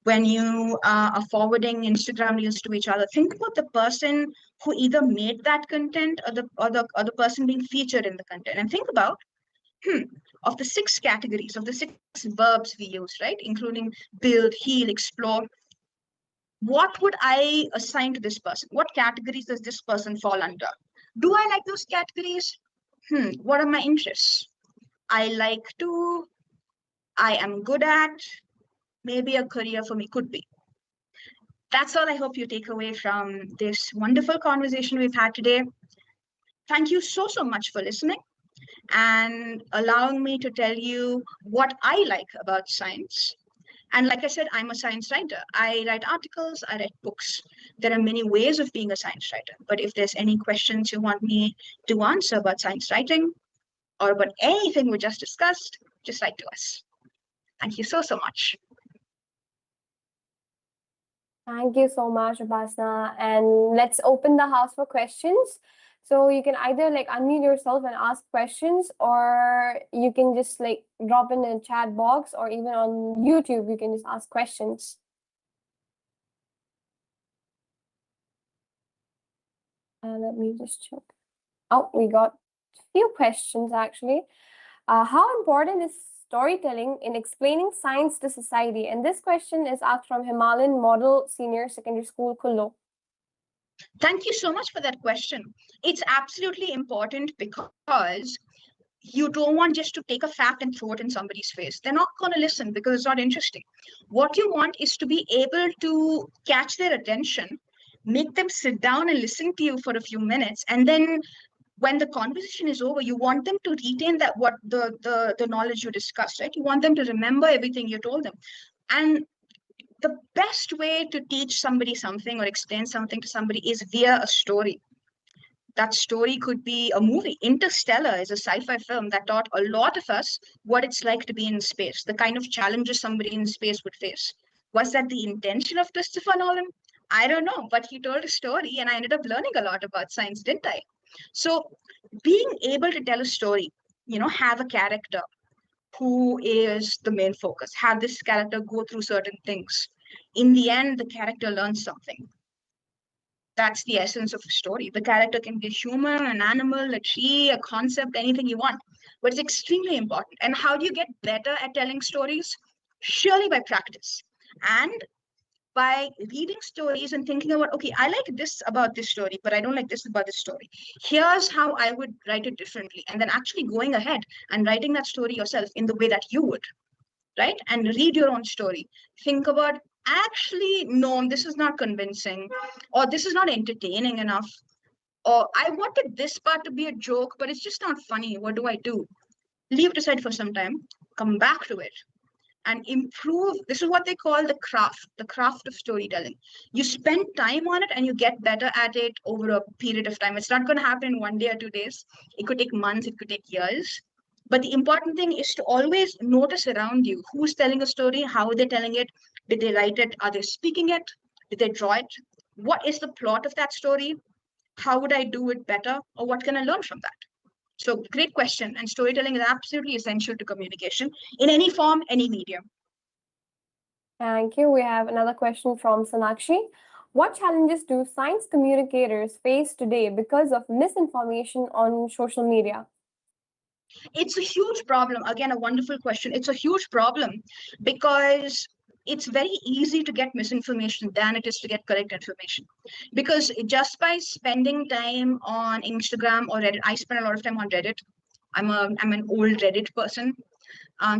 when you are forwarding Instagram reels to each other, think about the person who either made that content or the person being featured in the content, and think about of the 6 categories, of the 6 verbs we use, right, including build, heal, explore, what would I assign to this person? What categories does this person fall under? Do I like those categories? What are my interests? I am good at, maybe a career for me could be. That's all I hope you take away from this wonderful conversation we've had today. Thank you so much for listening and allowing me to tell you what I like about science. And like I said, I'm a science writer. I write articles, I write books. There are many ways of being a science writer. But if there's any questions you want me to answer about science writing or about anything we just discussed, just write to us. Thank you so much. Thank you so much, Upasana. And let's open the house for questions. So you can either like unmute yourself and ask questions, or you can just like drop in a chat box, or even on YouTube, you can just ask questions. Let me just check. Oh, we got a few questions actually. How important is storytelling in explaining science to society? And this question is asked from Himalayan Model Senior Secondary School, Kullu. Thank you so much for that question. It's absolutely important because you don't want just to take a fact and throw it in somebody's face. They're not going to listen because it's not interesting. What you want is to be able to catch their attention, make them sit down and listen to you for a few minutes, and then when the conversation is over, you want them to retain that what the knowledge you discussed, right? You want them to remember everything you told them. And the best way to teach somebody something or explain something to somebody is via a story. That story could be a movie. Interstellar is a sci-fi film that taught a lot of us what it's like to be in space, the kind of challenges somebody in space would face. Was that the intention of Christopher Nolan? I don't know, but he told a story and I ended up learning a lot about science, didn't I? So being able to tell a story, have a character who is the main focus, have this character go through certain things. In the end, the character learns something. That's the essence of a story. The character can be a human, an animal, a tree, a concept, anything you want. But it's extremely important. And how do you get better at telling stories? Surely by practice. And by reading stories and thinking about, okay, I like this about this story, but I don't like this about this story. Here's how I would write it differently. And then actually going ahead and writing that story yourself in the way that you would, right? And read your own story. Think about, actually, no, this is not convincing, or this is not entertaining enough, or I wanted this part to be a joke, but it's just not funny. What do I do? Leave it aside for some time, come back to it, and improve. This is what they call the craft of storytelling. You spend time on it and you get better at it over a period of time. It's not going to happen in 1 day or 2 days. It could take months, it could take years. But the important thing is to always notice around you who's telling a story, how they're telling it, did they write it, are they speaking it, did they draw it, what is the plot of that story, how would I do it better, or what can I learn from that? So great question. And storytelling is absolutely essential to communication in any form, any medium. Thank you. We have another question from Sonakshi. What challenges do science communicators face today because of misinformation on social media? It's a huge problem. Again, a wonderful question. It's a huge problem because it's very easy to get misinformation than it is to get correct information. Because just by spending time on Instagram or Reddit, I spend a lot of time on Reddit. I'm an old Reddit person.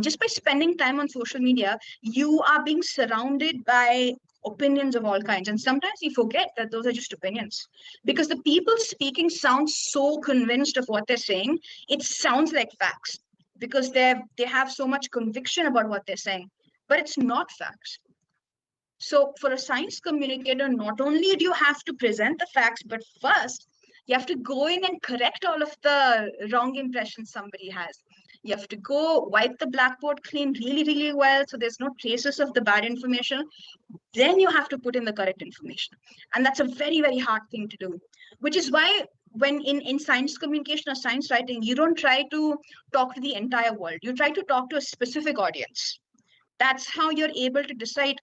Just by spending time on social media, you are being surrounded by opinions of all kinds. And sometimes you forget that those are just opinions because the people speaking sound so convinced of what they're saying. It sounds like facts because they have so much conviction about what they're saying, but it's not facts. So for a science communicator, not only do you have to present the facts, but first you have to go in and correct all of the wrong impressions somebody has. You have to go wipe the blackboard clean really, really well so there's no traces of the bad information. Then you have to put in the correct information. And that's a very, very hard thing to do, which is why when in science communication or science writing, you don't try to talk to the entire world. You try to talk to a specific audience. That's how you're able to decide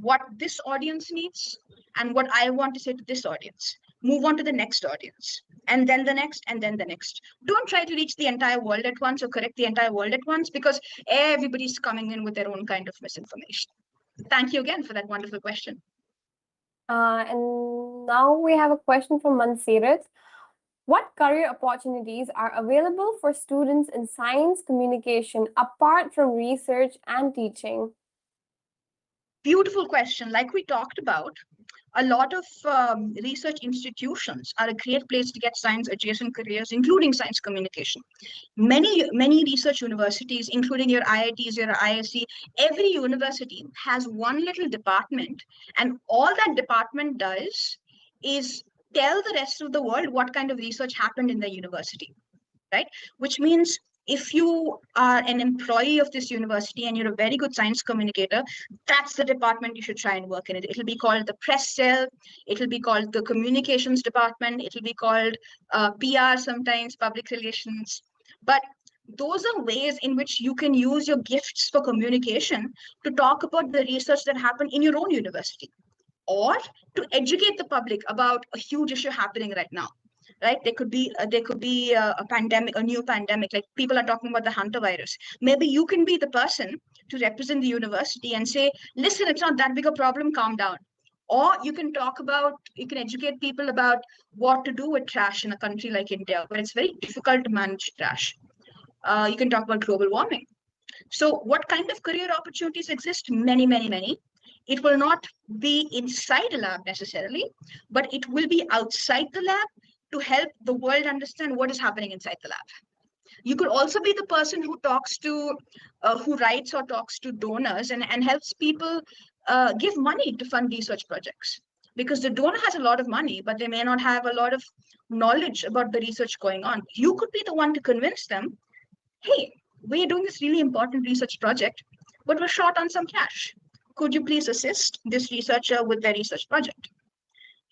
what this audience needs and what I want to say to this audience. Move on to the next audience, and then the next, and then the next. Don't try to reach the entire world at once or correct the entire world at once because everybody's coming in with their own kind of misinformation. Thank you again for that wonderful question. And now we have a question from Mansirat. What career opportunities are available for students in science communication apart from research and teaching? Beautiful question. Like we talked about, a lot of research institutions are a great place to get science adjacent careers, including science communication. Many research universities, including your IITs, your ISC, every university has one little department, and all that department does is tell the rest of the world what kind of research happened in the university, right? Which means If you are an employee of this university and you're a very good science communicator, that's the department you should try and work in. It'll be called the press cell. It'll be called the communications department. It'll be called PR sometimes, public relations. But those are ways in which you can use your gifts for communication to talk about the research that happened in your own university, or to educate the public about a huge issue happening right now. Right, there could be a pandemic, a new pandemic, like people are talking about the hunter virus. Maybe you can be the person to represent the university and say, listen, it's not that big a problem, calm down. Or you can educate people about what to do with trash in a country like India, where it's very difficult to manage trash. You can talk about global warming. So what kind of career opportunities exist? Many, many, many. It will not be inside a lab necessarily, but it will be outside the lab to help the world understand what is happening inside the lab. You could also be the person who who writes or talks to donors and helps people give money to fund research projects. Because the donor has a lot of money, but they may not have a lot of knowledge about the research going on. You could be the one to convince them, hey, we're doing this really important research project, but we're short on some cash. Could you please assist this researcher with their research project?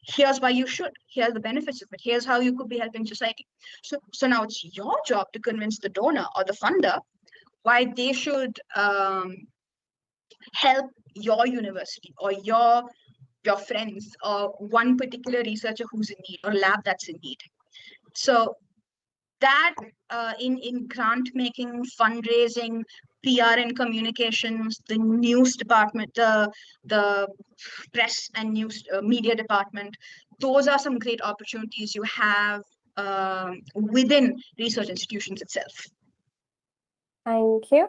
Here's why you should. Here are the benefits of it. Here's how you could be helping society. So now it's your job to convince the donor or the funder why they should help your university or your friends or one particular researcher who's in need or lab that's in need. So that in grant making, fundraising, PR and communications, the news department, the press and news media department, those are some great opportunities you have within research institutions itself. Thank you.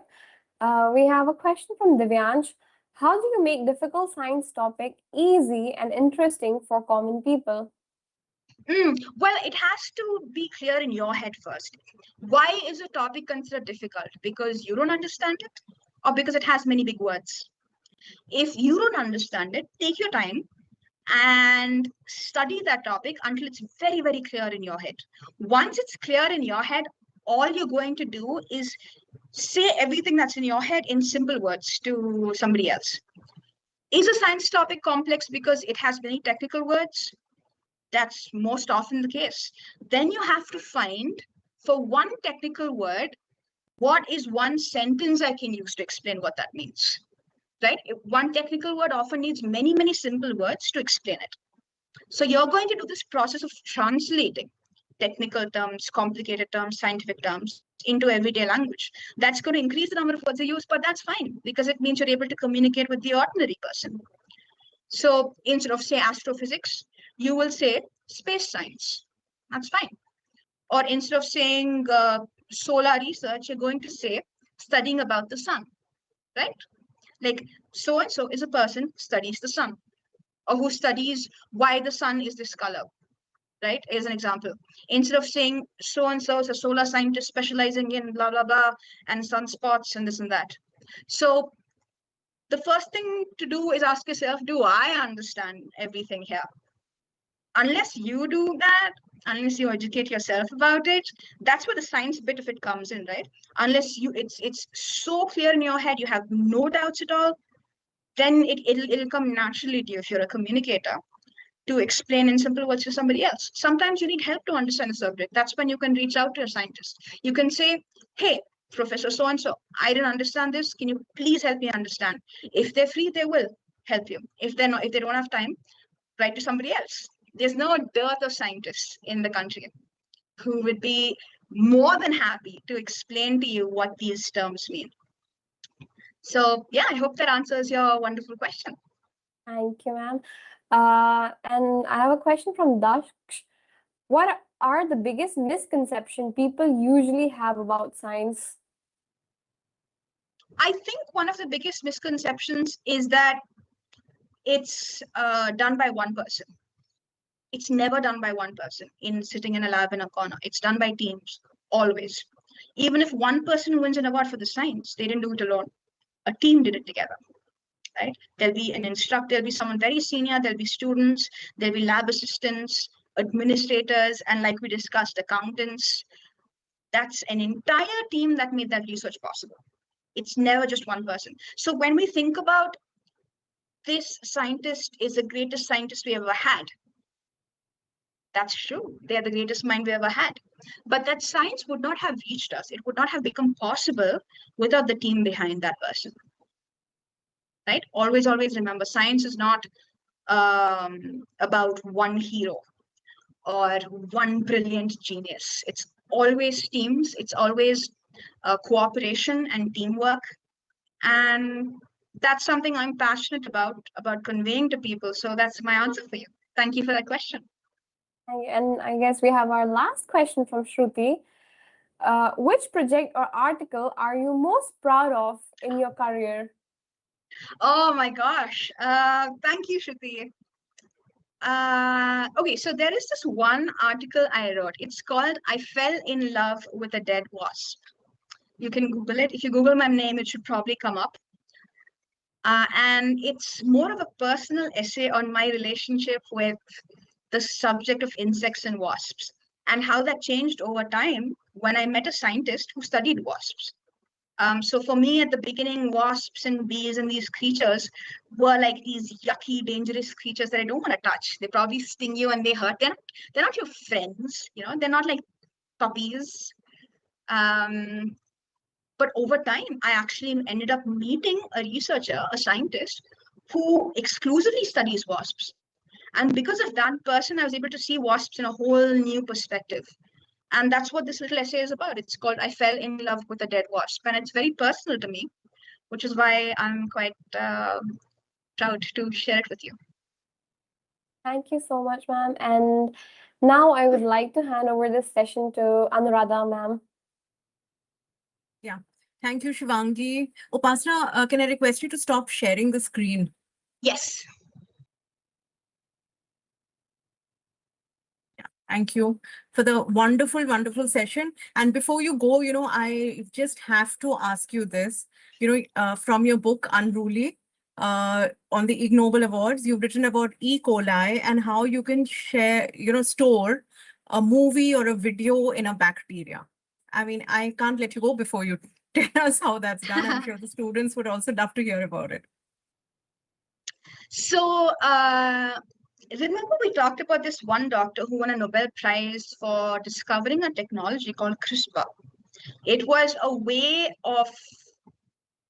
We have a question from Divyansh. How do you make difficult science topic easy and interesting for common people? Well, it has to be clear in your head first. Why is a topic considered difficult? Because you don't understand it, or because it has many big words? If you don't understand it, take your time and study that topic until it's very, very clear in your head. Once it's clear in your head, all you're going to do is say everything that's in your head in simple words to somebody else. Is a science topic complex because it has many technical words? That's most often the case. Then you have to find, for one technical word, what is one sentence I can use to explain what that means. Right? One technical word often needs many, many simple words to explain it. So you're going to do this process of translating technical terms, complicated terms, scientific terms into everyday language. That's going to increase the number of words you use, but that's fine because it means you're able to communicate with the ordinary person. So instead of say astrophysics, you will say space science. That's fine. Or instead of saying solar research, you're going to say studying about the sun, right? Like so and so is a person who studies the sun, or who studies why the sun is this color, right? As an example. Instead of saying so and so is a solar scientist specializing in blah blah blah and sunspots and this and that. So the first thing to do is ask yourself, do I understand everything here? Unless you do that, unless you educate yourself about it, that's where the science bit of it comes in, right? Unless it's so clear in your head, you have no doubts at all, then it'll come naturally to you if you're a communicator to explain in simple words to somebody else. Sometimes you need help to understand a subject. That's when you can reach out to a scientist. You can say, hey, Professor so-and-so, I didn't understand this. Can you please help me understand? If they're free, they will help you. If they're not, if they don't have time, write to somebody else. There's no dearth of scientists in the country who would be more than happy to explain to you what these terms mean. So yeah, I hope that answers your wonderful question. Thank you, ma'am. And I have a question from Daksh. What are the biggest misconception people usually have about science? I think one of the biggest misconceptions is that it's done by one person. It's never done by one person in sitting in a lab in a corner. It's done by teams, always. Even if one person wins an award for the science, they didn't do it alone. A team did it together, right? There'll be an instructor, there'll be someone very senior, there'll be students, there'll be lab assistants, administrators, and like we discussed, accountants. That's an entire team that made that research possible. It's never just one person. So when we think about this scientist is the greatest scientist we ever had, that's true. They are the greatest mind we ever had. But that science would not have reached us. It would not have become possible without the team behind that person. Right? Always, always remember, science is not about one hero or one brilliant genius. It's always teams. It's always cooperation and teamwork. And that's something I'm passionate about conveying to people. So that's my answer for you. Thank you for that question. And I guess we have our last question from Shruti. Which project or article are you most proud of in your career? Oh my gosh. Thank you, Shruti. Okay, so there is this one article I wrote. It's called I Fell in Love with a Dead Wasp. You can Google it. If you Google my name, it should probably come up. And it's more of a personal essay on my relationship with the subject of insects and wasps and how that changed over time when I met a scientist who studied wasps. So for me, at the beginning, wasps and bees and these creatures were like these yucky, dangerous creatures that I don't want to touch. They probably sting you and they hurt. They're not your friends, you know. They're not like puppies. But over time, I actually ended up meeting a researcher, a scientist, who exclusively studies wasps. And because of that person, I was able to see wasps in a whole new perspective. And that's what this little essay is about. It's called I Fell in Love with a Dead Wasp. And it's very personal to me, which is why I'm quite proud to share it with you. Thank you so much, ma'am. And now I would like to hand over this session to Anuradha, ma'am. Yeah. Thank you, Shivangi. Upasana, can I request you to stop sharing the screen? Yes. Thank you for the wonderful, wonderful session. And before you go, I just have to ask you this, from your book, Unruly, on the Ig Nobel Awards, you've written about E. coli and how you can share, store a movie or a video in a bacteria. I mean, I can't let you go before you tell us how that's done. I'm sure the students would also love to hear about it. So, remember we talked about this one doctor who won a Nobel Prize for discovering a technology called CRISPR. It was a way of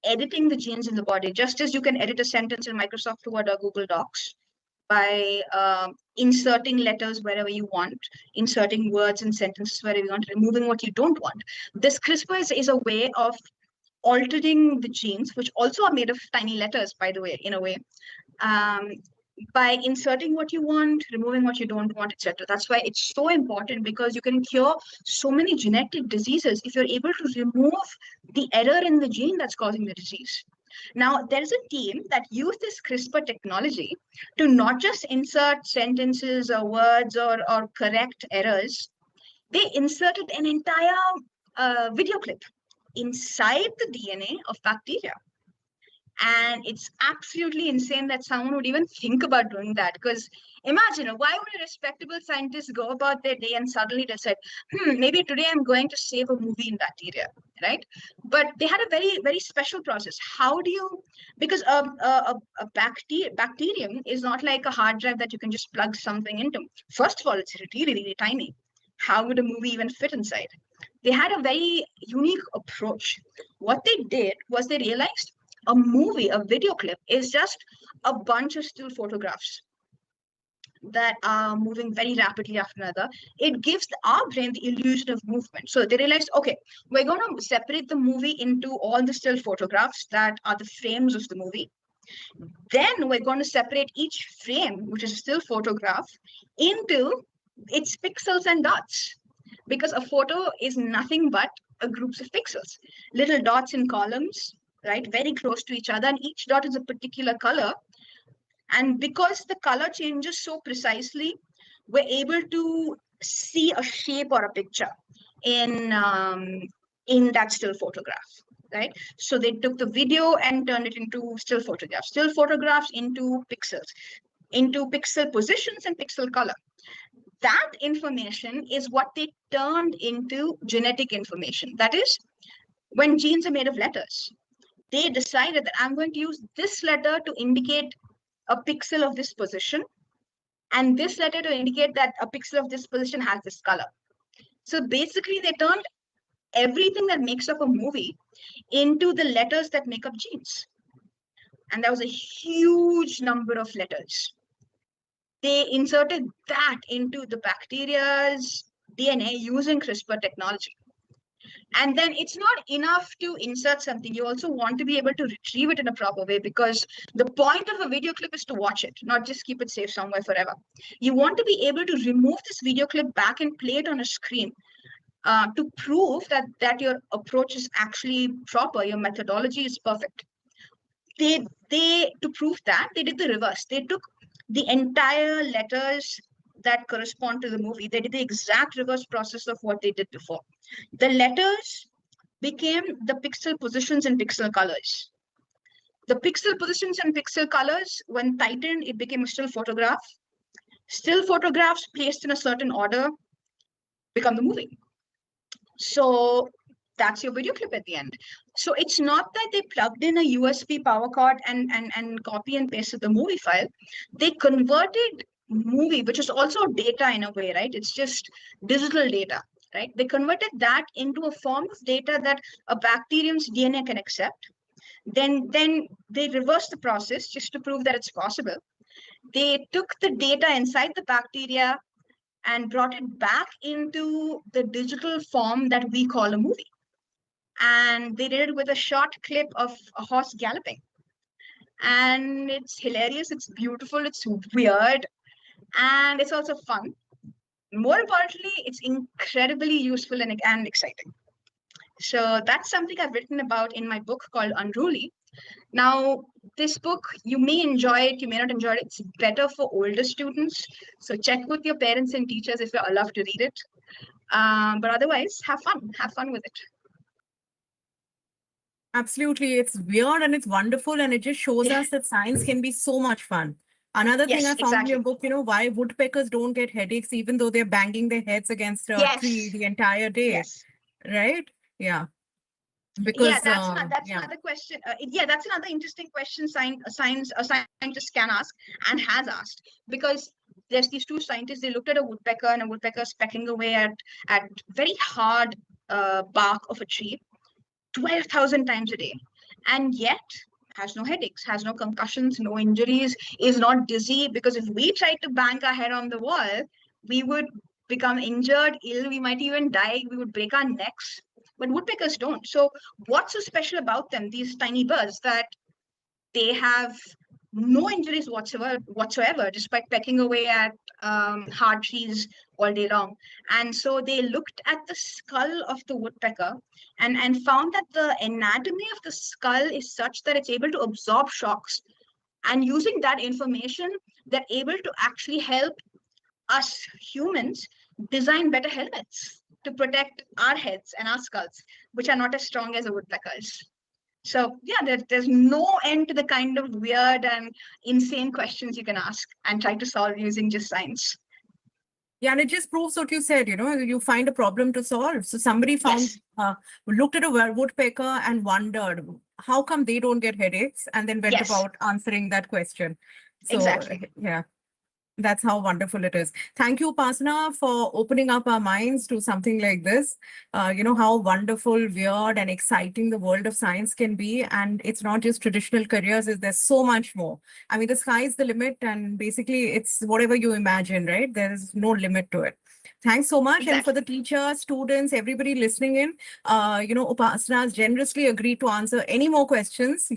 editing the genes in the body, just as you can edit a sentence in Microsoft Word or Google Docs by inserting letters wherever you want, inserting words and sentences wherever you want, removing what you don't want. This CRISPR is a way of altering the genes, which also are made of tiny letters, by the way, in a way, by inserting what you want, removing what you don't want, etc. That's why it's so important, because you can cure so many genetic diseases if you're able to remove the error in the gene that's causing the disease. Now, there's a team that used this CRISPR technology to not just insert sentences or words or correct errors. They inserted an entire video clip inside the DNA of bacteria. And it's absolutely insane that someone would even think about doing that. Because imagine, why would a respectable scientist go about their day and suddenly decide, maybe today I'm going to save a movie in bacteria, right? But they had a very, very special process. How do you, because a bacterium is not like a hard drive that you can just plug something into. First of all, it's really, really tiny. How would a movie even fit inside? They had a very unique approach. What they did was they realized a movie, a video clip, is just a bunch of still photographs that are moving very rapidly after another. It gives our brain the illusion of movement. So they realized, okay, we're going to separate the movie into all the still photographs that are the frames of the movie. Then we're going to separate each frame, which is a still photograph, into its pixels and dots. Because a photo is nothing but a groups of pixels, little dots in columns, right, very close to each other, and each dot is a particular color. And because the color changes so precisely, we're able to see a shape or a picture in that still photograph, right? So they took the video and turned it into still photographs into pixels, into pixel positions and pixel color. that information is what they turned into genetic information. That is, when genes are made of letters, they decided that I'm going to use this letter to indicate a pixel of this position, and this letter to indicate that a pixel of this position has this color. So basically, they turned everything that makes up a movie into the letters that make up genes. And that was a huge number of letters. They inserted that into the bacteria's DNA using CRISPR technology. And then it's not enough to insert something. You also want to be able to retrieve it in a proper way, because the point of a video clip is to watch it, not just keep it safe somewhere forever. You want to be able to remove this video clip back and play it on a screen to prove that your approach is actually proper, your methodology is perfect. They to prove that, they did the reverse. They took the entire letters that correspond to the movie. They did the exact reverse process of what they did before. The letters became the pixel positions and pixel colors. The pixel positions and pixel colors, when tightened, it became a still photograph. Still photographs placed in a certain order become the movie. So that's your video clip at the end. So it's not that they plugged in a USB power cord and copy and pasted the movie file. They converted movie, which is also data in a way, right? It's just digital data, right? They converted that into a form of data that a bacterium's DNA can accept. Then they reversed the process just to prove that it's possible. They took the data inside the bacteria and brought it back into the digital form that we call a movie. And they did it with a short clip of a horse galloping. And it's hilarious, it's beautiful, it's weird, and it's also fun. More importantly, it's incredibly useful and exciting. So that's something I've written about in my book called Unruly. Now, this book, you may enjoy it, you may not enjoy it. It's better for older students. So check with your parents and teachers if you're allowed to read it. But otherwise, have fun with it. Absolutely. It's weird and it's wonderful, and it just shows Yeah. us that science can be so much fun. Another thing Yes, I found in your exactly. book, why woodpeckers don't get headaches even though they're banging their heads against a tree Yes, the entire day, yes. right? Yeah. Yeah, Because, that's yeah. another question. Yeah, that's another interesting question a scientist can ask and has asked, because there's these two scientists. They looked at a woodpecker, and a woodpecker pecking away at very hard bark of a tree 12,000 times a day, and yet has no headaches, has no concussions, no injuries, is not dizzy. Because if we tried to bang our head on the wall, we would become injured, ill, we might even die, we would break our necks. But woodpeckers don't. So what's so special about them, these tiny birds, that they have no injuries whatsoever, despite pecking away at hard trees all day long? And so they looked at the skull of the woodpecker and found that the anatomy of the skull is such that it's able to absorb shocks. And using that information, they're able to actually help us humans design better helmets to protect our heads and our skulls, which are not as strong as a woodpecker's. So yeah, there's no end to the kind of weird and insane questions you can ask and try to solve using just science. Yeah, and it just proves what you said, you find a problem to solve. So somebody Yes, looked at a woodpecker and wondered, how come they don't get headaches? And then went yes, about answering that question. So, exactly. yeah. That's how wonderful it is. Thank you, Upasana, for opening up our minds to something like this. How wonderful, weird, and exciting the world of science can be. And it's not just traditional careers, there's so much more. I mean, the sky is the limit, and basically it's whatever you imagine, right? There's no limit to it. Thanks so much. And for Exactly. the teachers, students, everybody listening in, Upasana has generously agreed to answer any more questions,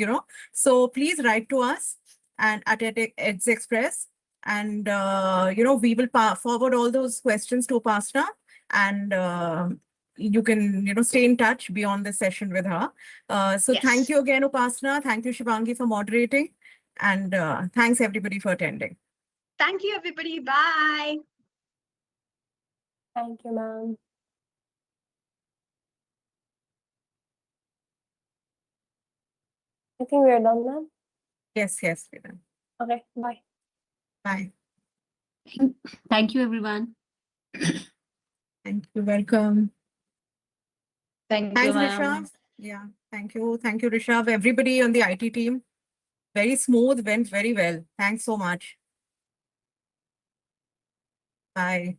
So please write to us and at Eds Express. And, we will forward all those questions to Upasana, and you can, stay in touch beyond this session with her. So thank Yes. you again, Upasana. Thank you, Shivangi, for moderating. And thanks, everybody, for attending. Thank you, everybody. Bye. Thank you, ma'am. I think we're done, ma'am. Yes, we're done. Okay, bye. Bye. Thank you, everyone. Thank you. Welcome. Thank you, Thanks, ma'am. Rishabh. Yeah, thank you. Thank you, Rishabh. Everybody on the IT team. Very smooth, went very well. Thanks so much. Bye.